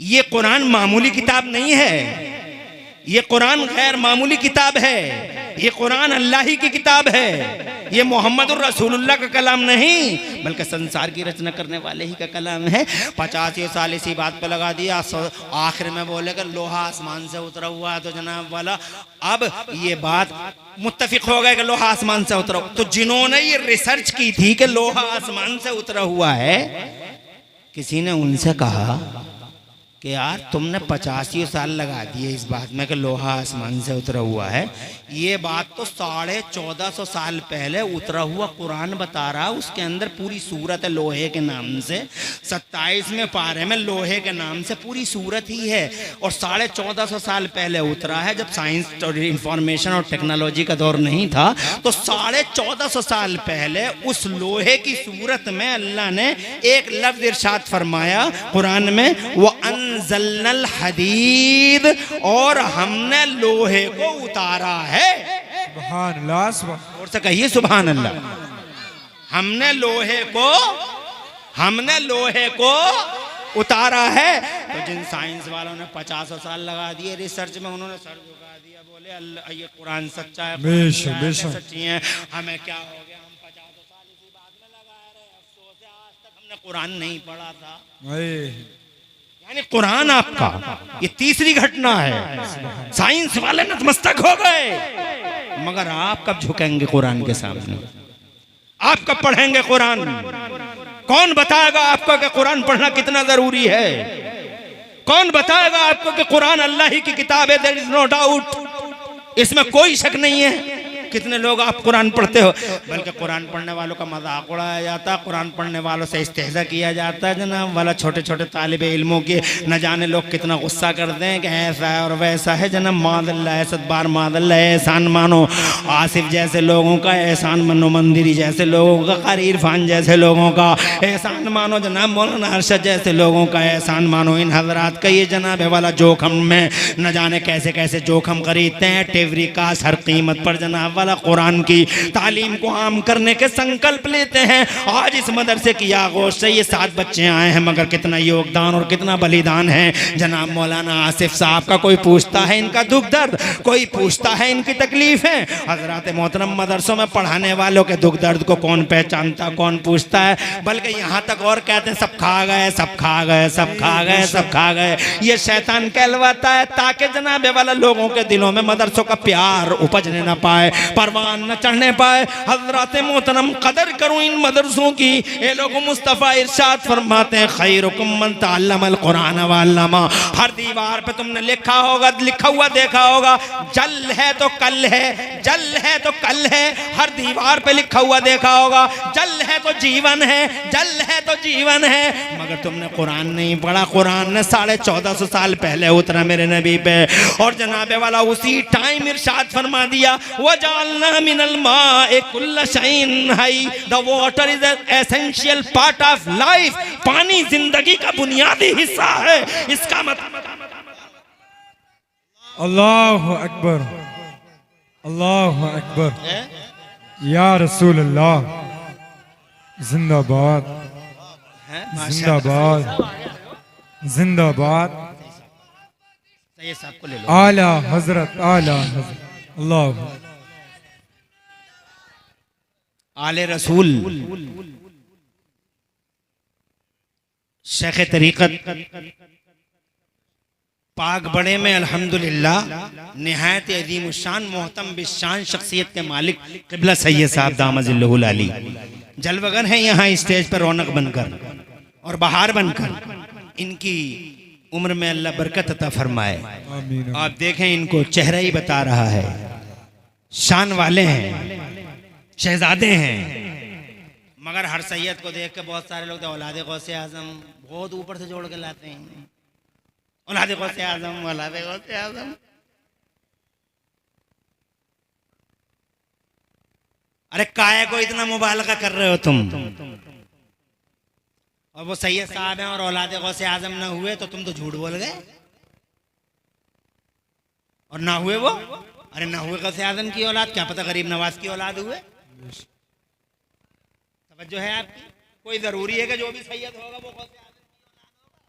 ये कुरान मामूली किताब नहीं है, ये कुरान गैर मामूली किताब है, ये कुरान अल्लाह ही की किताब है, ये मोहम्मदुर रसूलुल्लाह का कलाम नहीं बल्कि संसार की रचना करने वाले ही का कलाम है। 85 साल इसी बात पे लगा दिया, आखिर में बोले कि लोहा आसमान से उतरा हुआ है। तो जनाब वाला अब ये बात मुत्तफिक हो गए कि लोहा आसमान से उतरा, तो जिन्होंने ये रिसर्च की थी कि लोहा आसमान से उतरा हुआ है, किसी ने उनसे कहा कि यार तुमने 85 साल लगा दिए इस बात में कि लोहा आसमान से उतरा हुआ है, ये बात तो 1450 साल पहले उतरा हुआ कुरान बता रहा, उसके अंदर पूरी सूरत है लोहे के नाम से, 27वें पारे में लोहे के नाम से पूरी सूरत ही है। और 1450 साल पहले उतरा है, जब साइंस और इंफॉर्मेशन और टेक्नोलॉजी का दौर नहीं था, तो 1450 साल पहले उस लोहे की सूरत में अल्लाह ने एक लफ्ज इरशाद फरमाया कुरान में, वो अनज़लनल हदीद, और हमने लोहे को उतारा है। सुभान अल्लाह, और से कहिए सुभान अल्लाह। हमने लोहे को उतारा है। तो जिन साइंस वालों ने 50 साल लगा दिए रिसर्च में, उन्होंने सर झुका दिया, बोले अल्लाह ये कुरान सच्चा है, सच्ची है, हमें क्या हो गया, हम 50 साल इसी बात में लगा रहे। अफसोस है आज तक हमने कुरान नहीं पढ़ा था। यानी कुरान आपका, ये तीसरी घटना है। साइंस वाले नतमस्तक हो गए, मगर आप कब झुकेंगे कुरान के सामने? आप कब पढ़ेंगे कुरान? कौन बताएगा आपको कि कुरान पढ़ना कितना जरूरी है? कौन बताएगा आपको कि कुरान अल्लाह ही की किताब है? देयर इज नो डाउट, इसमें कोई शक नहीं है कितने लोग आप कुरान पढ़ते हो, बल्कि कुरान पढ़ने वालों का मजाक उड़ाया जाता है, कुरान पढ़ने वालों से इस्तेहज़ा किया जाता है जनाब वाला। छोटे छोटे तालिबे इल्मों के न जाने लोग कितना गुस्सा करते हैं कि ऐसा है और वैसा है जनाब। मादल्ला सदबार मादल्ला एहसान मानो आसिफ जैसे लोगों का एहसान मानो, मंदिरी जैसे लोगों का, कारी इरफान जैसे लोगों का एहसान मानो जनाब, मौलाना अरशद जैसे लोगों का एहसान मानो। इन हजरात का ये जनाब वाला जोखम में न जाने कैसे कैसे जोखम खरीदते हैं टेवरी का हर कीमत पर जनाब वाला। कुरान की तालीम को आम करने के संकल्प लेते हैं। आज इस मदरसे की आगोश से ये 7 बच्चे आए हैं, मगर कितना योगदान और कितना बलिदान है जनाब मौलाना आसिफ साहब का। कोई पूछता है इनका दुख दर्द, कोई पूछता है इनकी तकलीफें। हजरात मोहतरम मदरसों में पढ़ाने वालों के दुख दर्द को कौन पहचानता, कौन पूछता है, बल्कि यहाँ तक और कहते हैं सब खा गए, सब खा गए, सब खा गए, सब खा गए। ये शैतान कहलवाता है ताकि जनाब वाला लोगों के दिलों में मदरसों का प्यार उपजने न पाए, परवान न चढ़ने पाए। हजरात मोहतरम कदर करूं इन मदरसों की। ये लोग मुस्तफ़ा इरशाद फरमाते हैं खैरुकुम मन तअल्लमल कुरान व अल्लमा। हर दीवार पे तुमने लिखा होगा, लिखा हुआ देखा होगा, जल है तो कल है, जल है तो कल है। हर दीवार पे लिखा हुआ देखा होगा, जल है तो जीवन है, जल है तो जीवन है। मगर तुमने कुरान नहीं पढ़ा। कुरान ने 1450 साल पहले उतरा मेरे नबी पे, और जनाबे वाला उसी टाइम इरशाद फरमा दिया वजअलना मिनल माइ कुल्ल शैइन हई। The water is an essential part of life. पानी जिंदगी का बुनियादी हिस्सा है। इसका मतलब अल्लाह अकबर, अल्लाह अकबर, या रसूल अल्लाह, जिंदाबाद, जिंदाबाद, जिंदाबाद। आला हजरत, आला हजरत, अल्लाह आले रसूल शेख तरीक़त पाक बड़े में अल्हम्दुलिल्लाह निहायत अजीम शान मोहतम बिशान शख्सियत के मालिक क़िबला सैयद साहब दामजिल्लहुल अली जलवगर हैं यहाँ स्टेज पर रौनक बनकर और बहार बनकर। इनकी उम्र में अल्लाह बरकत अता फरमाए। आप देखें इनको चेहरा ही बता रहा है। शान वाले हैं, शहजादे हैं, मगर हर सैयद को देख के बहुत सारे लोग औलाद गौसे आजम बहुत ऊपर से जोड़ के लाते हैं। औलाद गौसे आजम, औलाद गौसे आजम। अरे काहे को इतना मुबालगा कर रहे हो तुम? और वो सैयद साहब हैं और औलाद गौसे आजम ना हुए तो तुम तो झूठ बोल गए। और ना हुए वो, अरे ना हुए गौसे आजम की औलाद, क्या पता गरीब नवाज की औलाद हुए। तवज्जो है आपकी? कोई जरूरी है कि जो भी सैयद होगा वो गौसे आजम की औलाद होगा?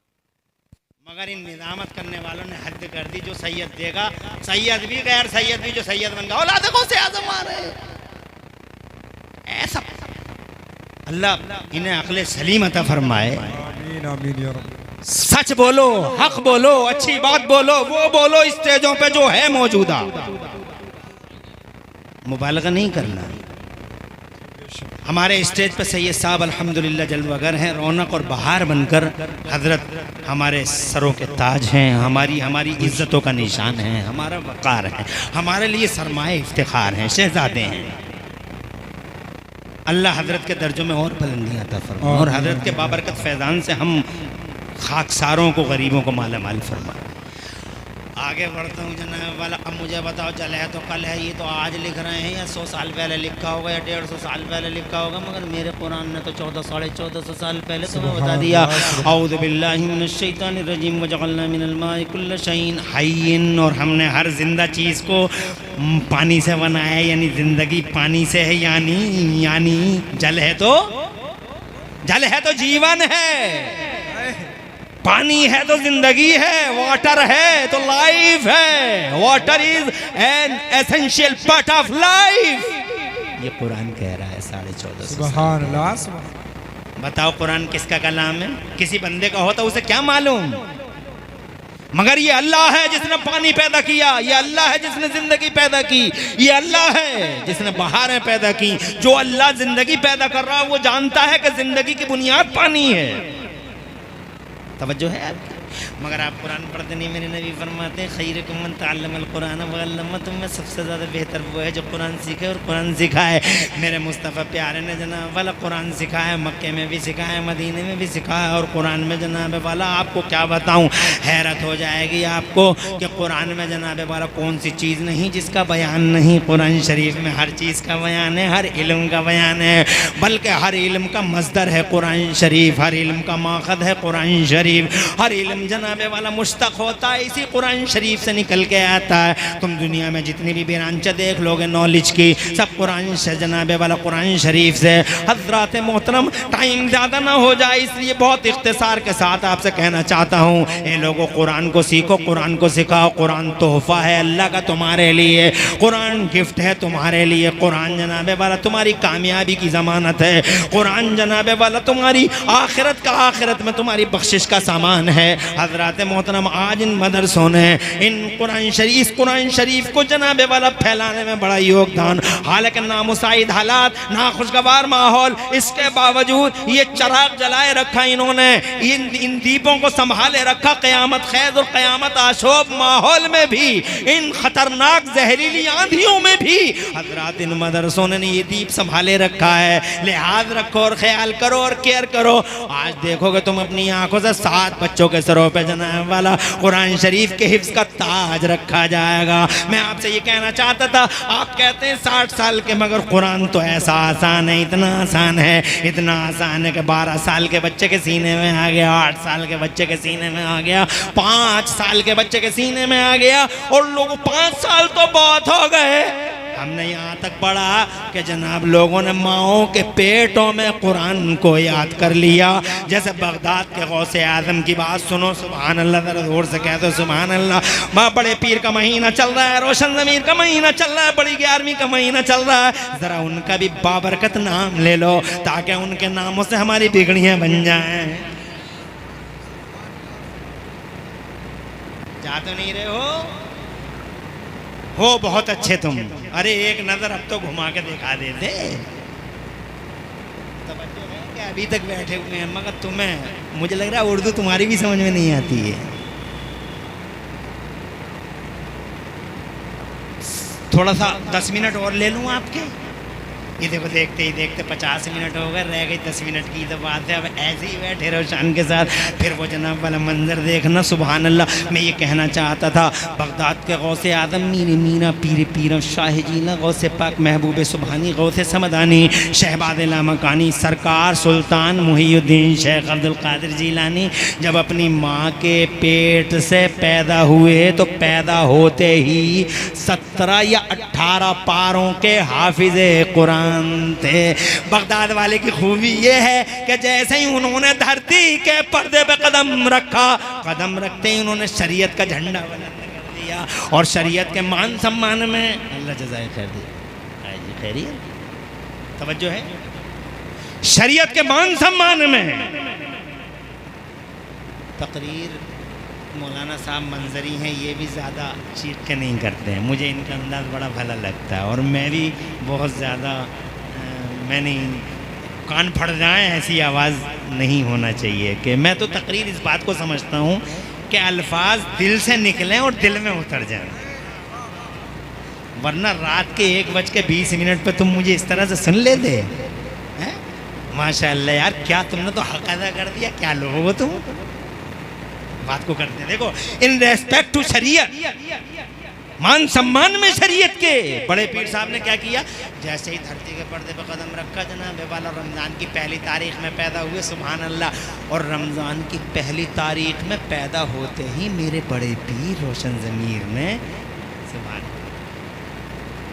मगर इन निजामत करने वालों ने हद कर दी। जो सैयद देगा, सैयद भी गैर सैयद भी जो सैयद बन गया औलाद गौसे आजम आ रहे ऐसा। अल्लाह इन्हें अक्ल सलीम अता फरमाए। आमीन, आमीन या रब। सच बोलो, हक बोलो, अच्छी बात बोलो, वो बोलो स्टेजों पे जो है मौजूदा। मुबालगा नहीं करना। हमारे स्टेज पे सैयद साहब अल्हम्दुलिल्लाह जलवागर हैं, रौनक और बहार बनकर। हजरत हमारे सरों के ताज हैं, हमारी इज्जतों का निशान है, हमारा वक़ार है, हमारे लिए सरमाए इफ्तिखार हैं, शहजादे हैं। अल्लाह हजरत के दर्जों में और बुलंदियां अता फरमाए और हजरत के बाबरकत फैज़ान से हम खाकसारों को, गरीबों को माला माल फरमाए। आगे बढ़ता हूँ जनाब वाला। अब मुझे बताओ, जल है तो कल है, ये तो आज लिख रहे हैं या 100 साल पहले लिखा होगा या 150 साल पहले लिखा होगा, मगर मेरे कुरान ने तो 1400-1450 साल पहले तुम्हें बता दिया। औज़ु बिल्लाहि मिनश शैतानिर रजीम वजअलना मिनल माइ कुल्ल शैइन हय्यिन। और हमने हर जिंदा चीज़ को पानी से बनाया है, यानी जिंदगी पानी से है, यानी जल है तो जीवन है, पानी है तो जिंदगी है, वाटर है तो लाइफ है। Water is an essential part of life. ये कुरान कह रहा है 1450। सुभान अल्लाह, सुभान। बताओ कुरान किसका कलाम है? किसी बंदे का होता उसे क्या मालूम? मगर ये अल्लाह है जिसने पानी पैदा किया, ये अल्लाह है जिसने जिंदगी पैदा की, ये अल्लाह है जिसने बहारें पैदा की। जो अल्लाह जिंदगी पैदा कर रहा है वो जानता है कि जिंदगी की बुनियाद पानी है। तवज्जो है आपकी? मगर आप कुरान पढ़ते नहीं। मेरे नबी फरमाते हैं खैरुकुम मन तअल्लमल कुरान व अल्लमह, तुम में सबसे ज़्यादा बेहतर वो है जो कुरान सीखे और कुरान सिखाए। मेरे मुस्तफ़ा प्यारे ने जनाब वाला कुरान सिखाया, मक्के में भी सिखाया, मदीने में भी सिखाया। और कुरान में जनाब वाला आपको क्या बताऊँ, हैरत हो जाएगी आपको कि कुरान में जनाब वाला कौन सी चीज़ नहीं जिसका बयान नहीं। कुरान शरीफ में हर चीज़ का बयान है, हर इल्म का बयान है, बल्कि हर इल्म का मस्दर है कुरान शरीफ, हर इल्म का माखद है कुरान शरीफ। हर इल्म जनाब वाला मुश्तक होता है इसी कुरान शरीफ से निकल के आता है। तुम दुनिया में जितनी भी ब्रांच देख लोगे नॉलेज की, सब कुरान से जनाब वाला कुरान शरीफ से। हजरात मोहतरम, टाइम ज़्यादा ना हो जाए इसलिए बहुत इख्तिसार के साथ आपसे कहना चाहता हूँ, ये लोगों कुरान को सीखो, कुरान को सिखाओ। कुरान तोहफा है अल्लाह का तुम्हारे लिए, कुरान गिफ्ट है तुम्हारे लिए। कुरान जनाब वाला तुम्हारी कामयाबी की ज़मानत है। कुरान जनाब वाला तुम्हारी आखिरत का, आखिरत में तुम्हारी बख्शिश का सामान है। हजरात मोहतरम, आज इन मदरसों ने इन कुरान शरीफ को जनाब वाला फैलाने में बड़ा योगदान, हालांकि नामुसाइद हालात, नाखुशगवार माहौल, इसके बावजूद ये चराग जलाए रखा इन्होंने, इन दीपों को संभाले रखा। क़यामत खैज़ और क़यामत आशोब माहौल में भी, इन खतरनाक जहरीली आंधियों में भी हजरात इन मदरसों ने ये दीप संभाले रखा है। लिहाज रखो और ख्याल करो और केयर करो। आज देखोगे तुम अपनी आंखों से 7 बच्चों के सरों पे जनाब वाला कुरान शरीफ के हिफ्ज़ का ताज रखा जाएगा। मैं आपसे ये कहना चाहता था, आप कहते हैं 60 साल के, मगर कुरान तो ऐसा आसान है, इतना आसान है, इतना आसान है कि 12 साल के बच्चे के सीने में आ गया, 8 साल के बच्चे के सीने में आ गया, 5 साल के बच्चे के सीने में आ गया। और लोग 5 साल तो बहुत हो गए। हमने यहाँ तक पढ़ा कि जनाब लोगों ने माओं के पेटों में कुरान को याद कर लिया। जैसे बगदाद के गौसे आज़म की बात सुनो, सुभान अल्लाह, ज़रा जोर से कह दो सुभान अल्लाह। माँ, बड़े पीर का महीना चल रहा है, रोशन ज़मीर का महीना चल रहा है, बड़ी 11वीं का महीना चल रहा है। ज़रा उनका भी बाबरकत नाम ले लो ताकि उनके नामों से हमारी बिगड़ियाँ बन जाएँ। जा तो नहीं रहे हो बहुत अच्छे तुम। अरे एक नजर अब तो घुमा के दिखा देते। तवज्जो है कि अभी तक बैठे हुए हैं, मगर तुम्हें, मुझे लग रहा है उर्दू तुम्हारी भी समझ में नहीं आती है। थोड़ा सा 10 मिनट और ले लूँ आपके। ये देखो, देखते ही देखते 50 मिनट हो गए, रह गई 10 मिनट की तो बात है। अब ऐसे ही बैठे रहो शान के साथ, फिर वो जनाब वाला मंजर देखना, सुभान अल्लाह। मैं ये कहना चाहता था, बगदाद के गौसे आदम मीर मीना पीर पीर शाह जीना गौसे पाक महबूब सुबहानी गौसे समदानी शहबाद लामकानी सरकार सुल्तान मुहीउद्दीन शेख अब्दुल कादिर जीलानी जब अपनी माँ के पेट से पैदा हुए तो पैदा होते ही 17 या 18 पारों के हाफिज़े कुरान थे। बगदाद वाले की खूबी ये है कि जैसे ही उन्होंने धरती के पर्दे पे कदम रखा, कदम रखते ही उन्होंने शरीयत का झंडा बुलंद कर दिया। और शरीयत के मान सम्मान में, अल्लाह जज़ाए खैर दे, खैरियत, तवज्जो है, शरीयत के मान सम्मान में तकरीर मौलाना साहब मंजरी हैं, ये भी ज़्यादा चीख के नहीं करते हैं, मुझे इनका अंदाज़ बड़ा भला लगता है। और मैं भी बहुत ज़्यादा, मैंने कान फट जाए ऐसी आवाज़ नहीं होना चाहिए। कि मैं तो तकरीर इस बात को समझता हूँ कि अल्फाज दिल से निकलें और दिल में उतर जाएं, वरना रात के 1:20 पे तुम मुझे इस तरह से सुन लेते हैं। माशाअल्लाह यार, क्या तुमने तो हक अदा कर दिया, क्या लोग हो तुम, बात को करते हैं। देखो, इन रेस्पेक्ट टू शरीयत, मान सम्मान में शरीयत के बड़े पीर साहब ने क्या किया, जैसे ही धरती के पर्दे पर कदम रखा जनाब वाला रमज़ान की पहली तारीख में पैदा हुए, सुभान अल्लाह। और रमज़ान की पहली तारीख में पैदा होते ही मेरे बड़े पीर रोशन ज़मीर ने, सुभान,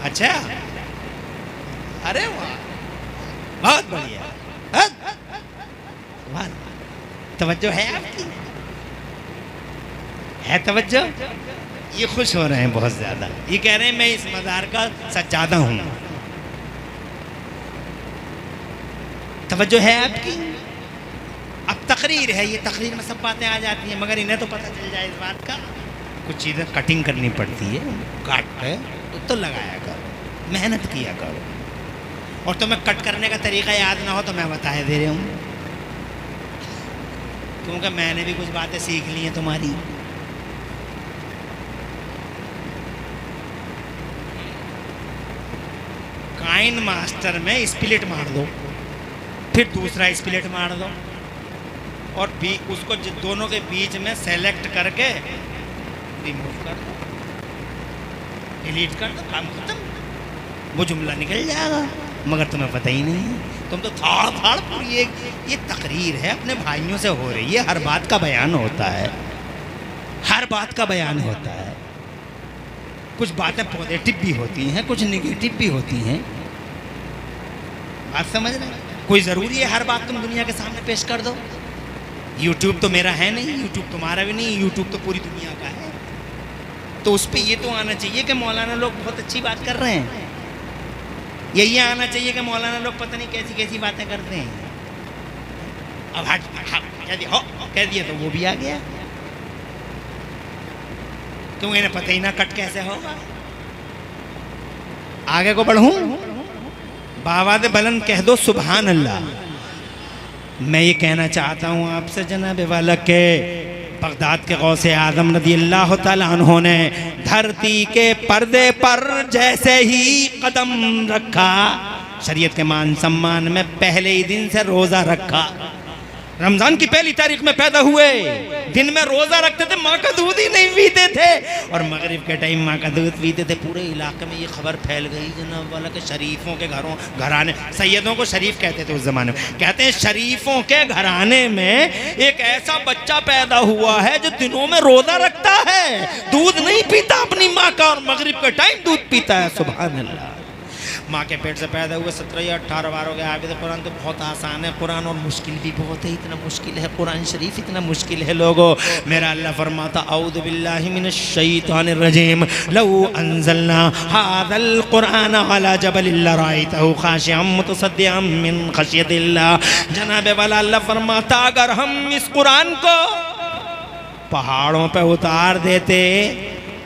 अच्छा, अरे वाह, बहुत बढ़िया, सुभान, तवज्जो है आपकी, है तवज्जो। ये खुश हो रहे हैं बहुत ज़्यादा, ये कह रहे हैं मैं इस मज़ार का सज्जादा हूँ। तवज्जो है आपकी। अब तकरीर है, ये तकरीर में सब बातें आ जाती हैं, मगर इन्हें तो पता चल जाए इस बात का, कुछ चीज़ें कटिंग करनी पड़ती है, काट है तो लगाया करो, मेहनत किया करो। और तुम्हें कट करने का तरीका याद ना हो तो मैं बताए दे रहा हूँ। क्योंकि मैंने भी कुछ बातें सीख ली हैं तुम्हारी। काइन मास्टर में स्प्लिट मार दो, फिर दूसरा स्प्लिट मार दो, और उसको दोनों के बीच में सेलेक्ट करके रिमूव कर दो, डिलीट कर दो, काम खत्म, वो जुमला निकल जाएगा। मगर तुम्हें पता ही नहीं है, तुम तो थाड़ थाड़ पूरी ये तकरीर है, अपने भाइयों से हो रही है, हर बात का बयान होता है, हर बात का बयान होता है। कुछ बातें पॉजिटिव भी होती हैं, कुछ नेगेटिव भी होती हैं, बात समझ रहे? कोई ज़रूरी है हर बात तुम दुनिया के सामने पेश कर दो? यूट्यूब तो मेरा है नहीं, यूट्यूब तुम्हारा भी नहीं, यूट्यूब तो पूरी दुनिया का है। तो उस पर ये तो आना चाहिए कि मौलाना लोग बहुत अच्छी बात कर रहे हैं, यही आना चाहिए कि मौलाना लोग पता नहीं कैसी कैसी बातें करते हैं। अब हट कह दिया, कह दिया तो वो भी आ गया, क्यों इन्हें पता ही ना कट कैसे होगा। आगे को बढ़ूं, बावाद बुलंद कह दो सुभान अल्लाह। मैं ये कहना चाहता हूँ आपसे जनाब वाला के बगदाद के गौसे आज़म रज़ी अल्लाह तआला अन्हु ने धरती के पर्दे पर जैसे ही कदम रखा, शरीयत के मान सम्मान में पहले ही दिन से रोज़ा रखा। रमज़ान की पहली तारीख में पैदा हुए, दिन में रोज़ा रखते थे, माँ का दूध ही नहीं पीते थे, और मगरिब के टाइम माँ का दूध पीते थे। पूरे इलाके में ये खबर फैल गई जनाब वाला के शरीफों के घराने, सैयदों को शरीफ कहते थे उस ज़माने में, कहते हैं शरीफों के घराने में एक ऐसा बच्चा पैदा हुआ है जो दिनों में रोज़ा रखता है, दूध नहीं पीता अपनी माँ का, और मगरिब के टाइम दूध पीता है। सुभान अल्लाह। माँ के पेट से पैदा हुए 17 या 18 बार हो गए। हाफिज़ कुरान तो बहुत आसान है कुरान, और मुश्किल भी बहुत है, इतना मुश्किल है कुरान शरीफ, इतना मुश्किल है लोगों। मेरा अल्लाह फरमाता औज़ु बिल्लाहि मिनश शैतानिर रजीम लौ अंज़लना हाज़ल कुरान अला जबलिन लराइतहु खाशिअम मुतसद्दिअम मिन खशियतिल्लाह। जनाब वाला अल्लाह फरमाता अगर हम इस कुरान को पहाड़ों पे उतार देते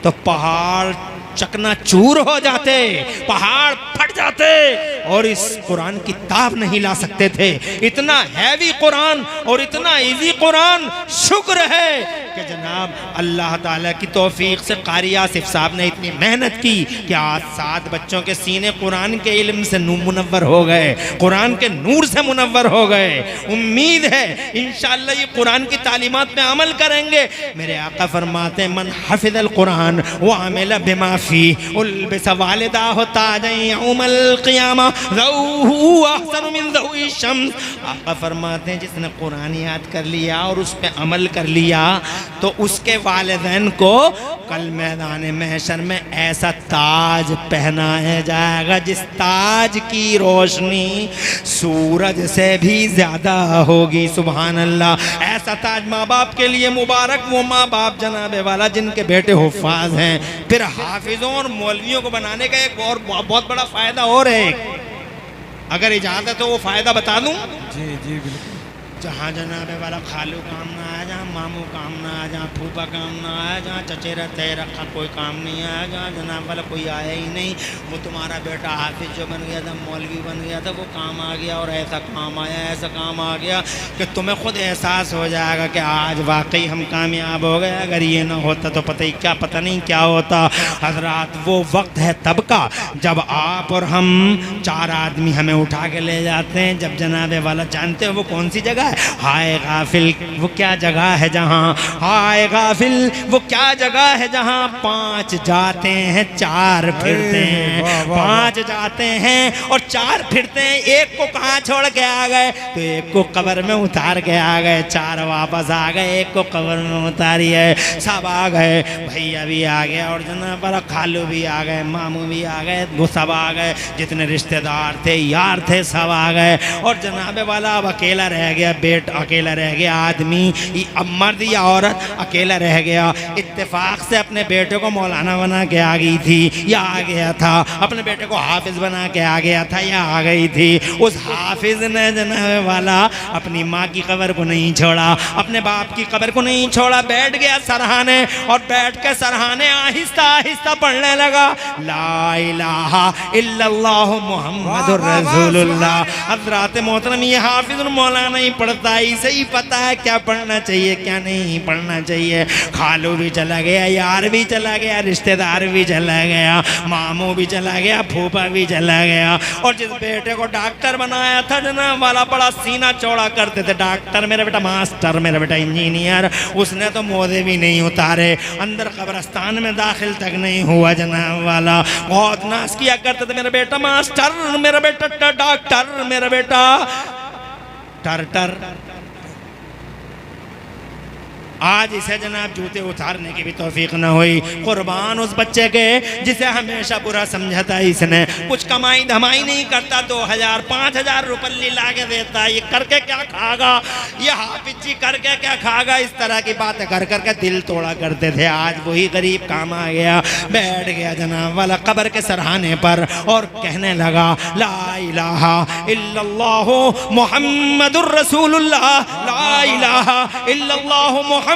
तो पहाड़ चकनाचूर हो जाते, पहाड़ फट जाते, और इस कुरान की ताब नहीं ला सकते थे। इतना हैवी कुरान और इतना इजी कुरान। शुक्र है कि जनाब अल्लाह ताला की तौफीक से कारी आसिफ साहब ने इतनी मेहनत की कि आज 7 बच्चों के सीने कुरान के इल्म से मुनव्वर हो गए, कुरान के नूर से मुनव्वर हो गए। उम्मीद है इंशाअल्लाह ये कुरान की तालीमात में अमल करेंगे। मेरे आका फरमाते हैं मन हफिज़ल कुरान व अमिल बिमा फी उल्बिस वालिदाहु ताजन यौमल क़ियामा ज़ौहु अहसनु मिन ज़ौइ शम्स। आका फरमाते हैं जिसने कुरान याद कर लिया और उस पर अमल कर लिया तो उसके वालिदैन को कल मैदान महशर में ऐसा ताज पहनाया जाएगा जिस ताज की रोशनी सूरज से भी ज्यादा होगी। सुभान अल्लाह। ऐसा ताज माँ बाप के लिए मुबारक, वो माँ बाप जनाबे वाला जिनके बेटे हुफ़ाज़ हैं। फिर हाफिज़ों और मौलवियों को बनाने का एक और बहुत बड़ा फ़ायदा और है, अगर इजाज़त हो वो फ़ायदा बता दूँ। जी जी बिल्कुल। जहाँ जनाबे वाला खालू काम ना आया, जहाँ मामू काम ना आया, जहाँ फूफा काम ना आया, जहाँ चचेरा तय रखा कोई काम नहीं आया, जहाँ जनाब वाला कोई आया ही नहीं, वो तुम्हारा बेटा हाफिज जो बन गया था, मौलवी बन गया था, वो काम आ गया और ऐसा काम आया, ऐसा काम आ गया कि तुम्हें खुद एहसास हो जाएगा कि आज वाकई हम कामयाब हो गए। अगर ये ना होता तो पता ही क्या, पता नहीं क्या होता। हजरात वो वक्त है तब का जब आप और हम 4 आदमी हमें उठा के ले जाते हैं, जब जनाबे वाला जानते हो वो कौन सी जगह, हाय गाफिल वो क्या जगह है जहाँ, हाय गाफिल वो क्या जगह है जहाँ 5 जाते हैं 4 फिरते हैं, 5 जाते हैं और 4 फिरते हैं। एक को कहाँ छोड़ के आ गए, तो एक को कब्र में उतार के आ गए, 4 वापस आ गए, एक को कब्र में उतारिए, सब आ गए, भैया भी आ गए और जनाब वाला खालू भी आ गए, मामू भी आ गए, वो सब आ गए, जितने रिश्तेदार थे यार थे सब आ गए। और जनाबे वाला अब अकेला रह गया, बेट अकेला रह गया, आदमी अब मर्द या औरत अकेला रह गया। इत्तेफाक से अपने बेटे को मौलाना बना के आ गई थी या आ गया था, अपने बेटे को हाफिज बना के आ गया था या आ गई थी। उस हाफिज ने जनाब वाला अपनी माँ की कब्र को नहीं छोड़ा, अपने बाप की कब्र को नहीं छोड़ा, बैठ गया सरहाने और बैठ के सरहाने आहिस्ता आहिस्ता पढ़ने लगा ला इलाहा इल्लल्लाह मुहम्मदुर रसूलुल्लाह। हज़रात मोहतरम ये हाफिज और मौलाना ही पढ़ पढ़ता, इसे ही पता है क्या पढ़ना चाहिए क्या नहीं पढ़ना चाहिए। खालू भी चला गया, यार भी चला गया, रिश्तेदार भी चला गया, मामू भी चला गया, फूफा भी चला गया। और जिस बेटे को डॉक्टर बनाया था जनाब वाला, बड़ा सीना चौड़ा करते थे, डॉक्टर मेरा बेटा, मास्टर मेरा बेटा, इंजीनियर, उसने तो मोजे भी नहीं उतारे, अंदर कब्रिस्तान में दाखिल तक नहीं हुआ जनाब वाला। बहुत नाश किया करते थे, मेरा बेटा मास्टर, मेरा बेटा डॉक्टर, मेरा बेटा टर। आज इसे जनाब जूते उतारने की भी तौफीक न हुई। कुर्बान उस बच्चे के जिसे हमेशा बुरा समझा था इसने। कुछ कमाई धमाई नहीं करता, 2000 5000 रुपये ला के देता, ये करके क्या खागा, ये हाफिजी करके क्या खागा, इस तरह की बातें कर करके दिल तोड़ा करते थे। आज वही गरीब काम आ गया, बैठ गया जनाब वाला कब्र के सरहाने पर और कहने लगा ला इलाहा इल्लल्लाह मुहम्मदुर रसूलुल्लाह, ला इलाहा इल्लल्लाह मुहम्मदुर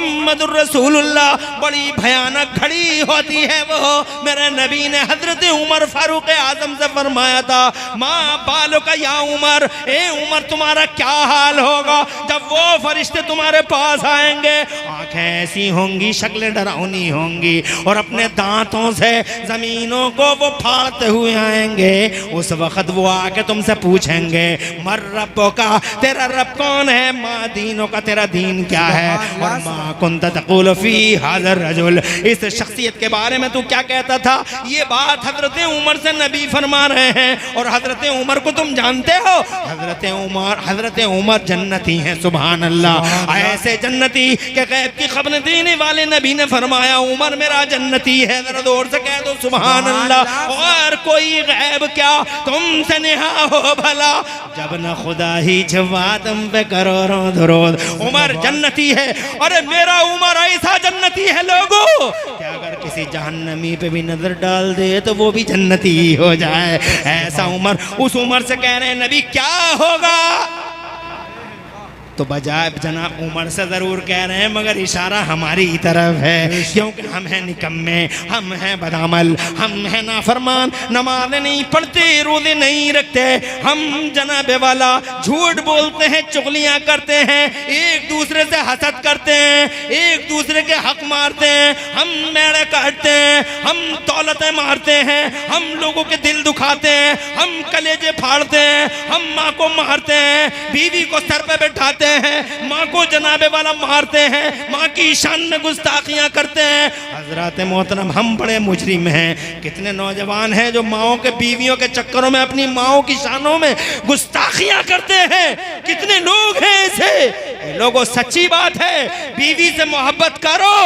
रसूलुल्लाह। बड़ी भयानक घड़ी होती है वो। मेरे नबी ने हजरत उमर फारूक आजम से फरमाया था, माँ बालो का या उमर, ए उमर तुम्हारा क्या हाल होगा जब वो फरिश्ते तुम्हारे पास आएंगे। आंखें ऐसी होंगी, शक्लें डरावनी होंगी और अपने दांतों से जमीनों को वो फाड़ते हुए आएंगे। उस वक्त वो आके तुमसे पूछेंगे मर रब्बो का, तेरा रब कौन है, माँ दीनों का, तेरा दीन क्या है, और माँ कुंत तक़ूल फी हाज़र रजुल, इस शख्सियत के बारे में तू क्या कहता था। ये बात हजरत उमर से नबी फरमा रहे हैं। और हजरत उमर को तुम जानते हो, हजरत उमर जन्नती हैं, सुभान अल्लाह। ऐसे जन्नती के गैब की खबर देने वाले नबी ने फरमाया उमर मेरा जन्नती है, जरा जोर से कह दो सुभान अल्लाह। और कोई गैब क्या तुमसे नेहा हो भला, जब न खुदा ही छुपा तुम पे करोड़ों दरूद। उमर जन्नती है, अरे मेरा उमर ऐसा जन्नती है लोगों कि अगर किसी जहन्नमी पे भी नजर डाल दे तो वो भी जन्नती हो जाए। ऐसा उमर, उस उमर से कह रहे हैं नबी क्या होगा, तो बजाय जनाब उमर से ज़रूर कह रहे हैं मगर इशारा हमारी तरफ है, क्योंकि हम हैं निकम्मे, हम हैं बदअमल, हम हैं नाफरमान, नमाज़ें नहीं पढ़ते, रोज़े नहीं रखते, हम जनाब वाला झूठ बोलते हैं, चुगलियाँ करते हैं, एक दूसरे से हसद करते हैं, एक दूसरे के हक मारते हैं, हम मेड़े काटते हैं, हम दौलतें मारते हैं, हम लोगों के दिल दुखाते हैं, हम कलेजे फाड़ते हैं, हम माँ को मारते हैं, बीवी को सर पे बैठाते हैं, माँ को जनाबे वाला मारते हैं, माँ की शान में गुस्ताखियाँ करते हैं। हजरत मोहतरम हम बड़े मुजरिम हैं। कितने नौजवान हैं जो माओं के बीवियों के चक्करों में अपनी माओं की शानों में गुस्ताखियाँ करते हैं। कितने लोग हैं ऐसे। लोगों सच्ची बात है, बीवी से मोहब्बत करो,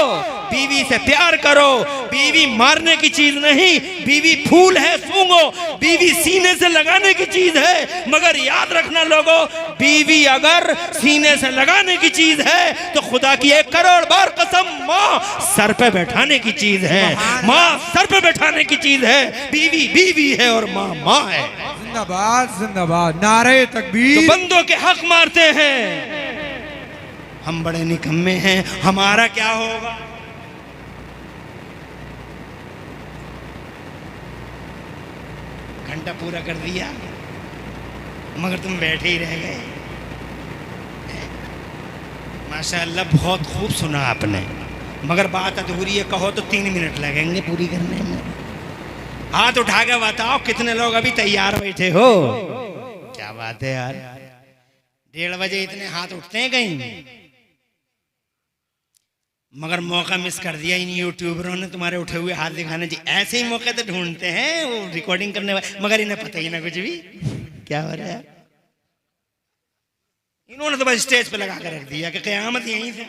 बीवी से प्यार करो, बीवी मारने की चीज नहीं, बीवी फूल है सूंघो, बीवी सीने से लगाने की चीज है। मगर याद रखना लोगों, बीवी अगर सीने से लगाने की चीज है तो खुदा की 1 करोड़ बार कसम, माँ सर पे बैठाने की चीज है, माँ सर पे बैठाने की चीज है। बीवी बीवी है और माँ माँ है। जिंदाबाद जिंदाबाद, नारे तकबीर। तो बंदों के हक मारते हैं। हम बड़े निकम्मे हैं, हमारा क्या होगा। घंटा पूरा कर दिया मगर तुम बैठे ही रह गए। माशाअल्लाह बहुत खूब सुना आपने, मगर बात अधूरी है, कहो तो 3 मिनट लगेंगे पूरी करने में। हाथ उठा के बताओ कितने लोग अभी तैयार बैठे हो। क्या बात है यार, 1:30 बजे इतने हाथ उठते हैं कहीं, मगर मौका मिस कर दिया इन यूट्यूबरों ने तुम्हारे उठे हुए हाथ दिखाने जी। ऐसे ही मौके तो ढूंढते हैं वो रिकॉर्डिंग करने वाले, मगर इन्हें पता ही ना कुछ भी क्या हो रहा है। इन्होंने तो बस स्टेज पे लगा कर रख दिया कि क़यामत यहीं से।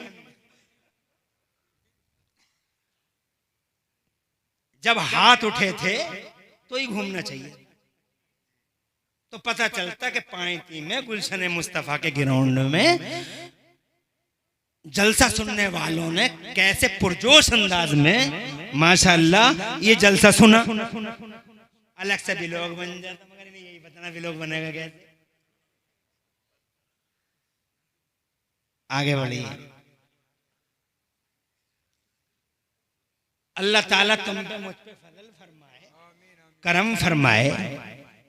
जब हाथ उठे थे तो ही घूमना चाहिए, तो पता चलता कि पाइती में गुलशन मुस्तफा के ग्राउंड में जलसा सुनने वालों ने कैसे पुरजोश अंदाज में माशाअल्लाह ये जलसा सुना। अलग से भी लोग बन जाता, मगर इन्हें यही बताना भी लोग बनेगा कैसे। आगे बढ़िए। अल्लाह ताला तुम पे मुझ पे फजल फरमाए, करम फरमाए।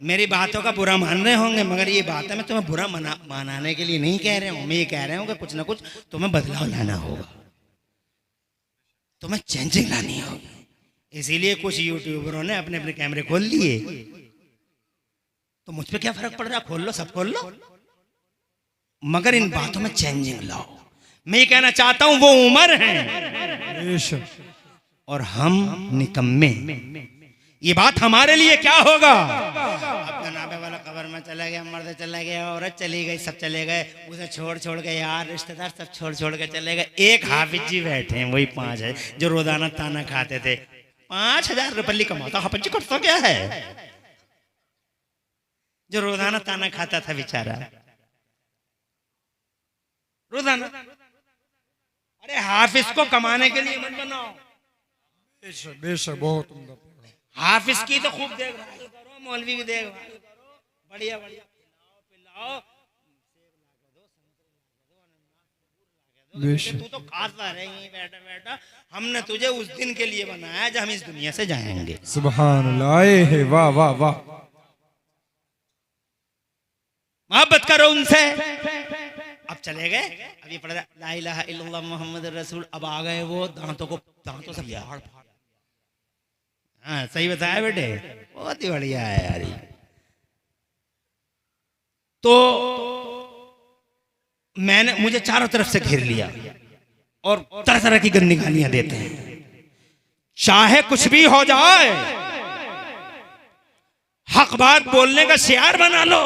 मेरी बातों का बुरा मान रहे होंगे, मगर ये बात है मैं तुम्हें बुरा मनाने के लिए नहीं कह रहा हूं। मैं ये कह रहा हूं कि कुछ ना कुछ तुम्हें बदलाव लाना होगा, तुम्हें चेंजिंग लानी होगी। इसीलिए कुछ यूट्यूबरों ने अपने अपने कैमरे खोल लिए। तो मुझ पे क्या फर्क पड़ रहा, खोल लो, सब खोल लो, मगर इन बातों में चेंजिंग लाओ। मैं ये कहना चाहता हूं वो उम्र है और हम निकम्मे। ये बात हमारे लिए क्या होगा? अब जनाबे वाला कब्र में चला गया, मर्द चला गया, औरत चली गई, सब चले गए, उसे छोड़ छोड़ के यार रिश्तेदार सब छोड़ छोड़ के चले गए। एक हाफिज जी बैठे हैं, वही 5 है जो रोजाना ताना खाते थे। 5000 रुपये कमाता हाफिज जी करता क्या है? जो रोजाना ताना खाता था बेचारा, रोजाना। अरे हाफिज को कमाने के लिए मत बनाओ। बेशक बहुत उम्दा। हाफिज की तो खूब देखभाल करो, मौलवी की देखभाल करो, बढ़िया बढ़िया पिलाओ, तू तो खाता रहेंगे बैठा बैठा। हमने तुझे उस दिन के लिए बनाया जब हम इस दुनिया से जाएंगे। सुभान अल्लाह, वाह वाह वाह। मोहब्बत करो उनसे। अब चले गए, अब ये पढ़ रहा ला इलाहा इल्लल्लाह मुहम्मद रसूल। अब आ गए वो दांतों से फाड़ फाड़। हाँ सही बताया बेटे, बहुत ही बढ़िया है यार। तो मुझे चारों तरफ से घेर लिया और तरह तरह की गंदी गालियां देते हैं। चाहे कुछ भी हो जाए, हक बात बोलने का शियार बना लो।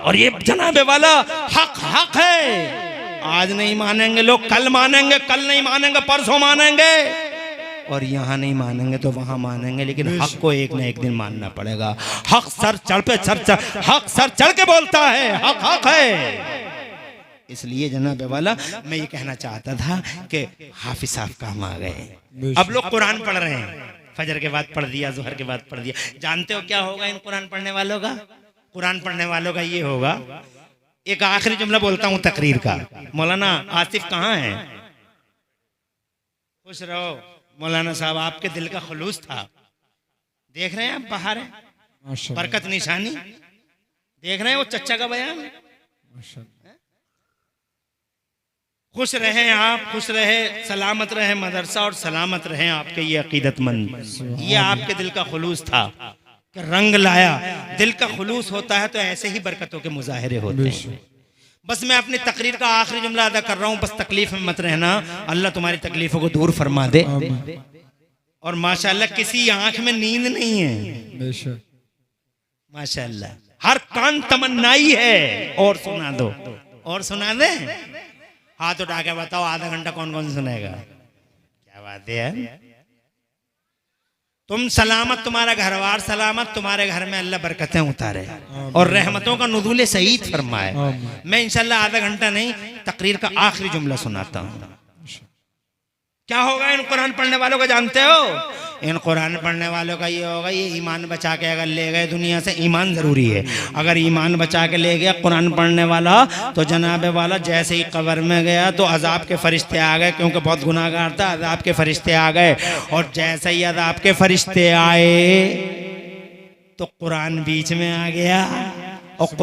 और ये जनाबे वाला हक है। आज नहीं मानेंगे लोग, कल मानेंगे, कल नहीं मानेंगे, परसों मानेंगे, और यहाँ नहीं मानेंगे तो वहां मानेंगे। लेकिन हक को एक ना एक दिन मानना पड़ेगा। हक सर चढ़ के बोलता है, हक है। इसलिए जनाबे वाला मैं ये कहना चाहता था कि हाफिज साहब काम आ गए। अब लोग कुरान पढ़ रहे हैं, फजर के बाद पढ़ दिया, जोहर के बाद पढ़ दिया। जानते हो क्या होगा इन कुरान पढ़ने वालों का? कुरान पढ़ने वालों का ये होगा, एक आखिरी जुमला बोलता हूँ तकरीर का। मौलाना आसिफ कहाँ है? खुश रहो मौलाना साहब, आपके दिल का खुलूस था। देख रहे हैं आप बाहर है, बरकत निशानी देख रहे हैं, वो चच्चा का बयान। खुश रहे आप, खुश रहे, सलामत रहे मदरसा और सलामत रहे आपके ये अकीदतमंद। ये आपके दिल का खुलूस था कि रंग लाया। दिल का खुलूस होता है तो ऐसे ही बरकतों के मुजाहिरे होते हैं। बस मैं अपनी तकरीर का आखिरी जुमला अदा कर रहा हूँ, बस तकलीफ में मत रहना। अल्लाह तुम्हारी तकलीफों को दूर फरमा दे। और माशाअल्लाह किसी आंख में नींद नहीं है, माशाअल्लाह हर कान तमन्नाई है। और सुना दो, और सुना दे। हाथ उठा के बताओ आधा घंटा कौन कौन सुनेगा? क्या बात है। तुम सलामत, तुम्हारा घरवार सलामत, तुम्हारे घर में अल्लाह बरकतें उतारे और रहमतों का नुज़ूल सईद फरमाए। मैं इंशाल्लाह आधा घंटा नहीं, तकरीर का आखिरी जुमला सुनाता हूँ। क्या होगा इन कुरान पढ़ने वालों का जानते हो? इन कुरान पढ़ने वालों का ये होगा, ये ईमान बचा के अगर ले गए दुनिया से, ईमान ज़रूरी है। अगर ईमान बचा के ले गया कुरान पढ़ने वाला, तो जनाबे वाला जैसे ही कब्र में गया तो अजाब के फरिश्ते आ गए, क्योंकि बहुत गुनाहगार था। अजाब के फरिश्ते आ गए, और जैसे ही अजाब के फरिश्ते आए तो कुरान बीच में आ गया। और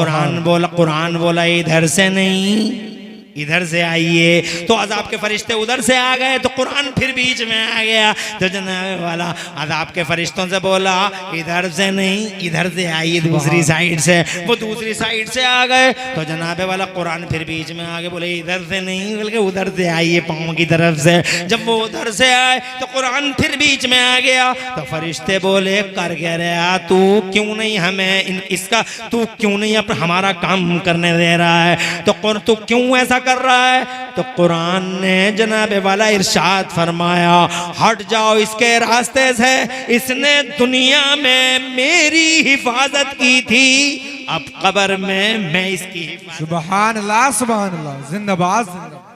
कुरान बोला इधर से नहीं, इधर से आइए। तो अजाब के फरिश्ते उधर से आ गए, तो कुरान फिर बीच में आ गया। तो जनाब वाला अजाब के फरिश्तों से बोला इधर से नहीं, इधर से आइए, दूसरी साइड से। वो दूसरी साइड से आ गए, तो जनाब वाला कुरान फिर बीच में आ गए, बोले इधर से नहीं बल्कि उधर से आइए, पाँव की तरफ से। जब वो उधर से आए तो कुरान फिर बीच में आ गया। तो फरिश्ते बोले कर क्या रहा तू, क्यों नहीं हमें इसका, तू क्यों नहीं हमारा काम करने दे रहा है? तो तू क्यों ऐसा कर रहा है? तो कुरान ने जनाबे वाला इरशाद फरमाया हट जाओ इसके रास्ते से, इसने दुनिया में मेरी हिफाजत की थी, अब कब्र में मैं इसकी हिफाजत। सुभान अल्लाह, सुभान अल्लाह, जिंदाबाद जिंदाबाद।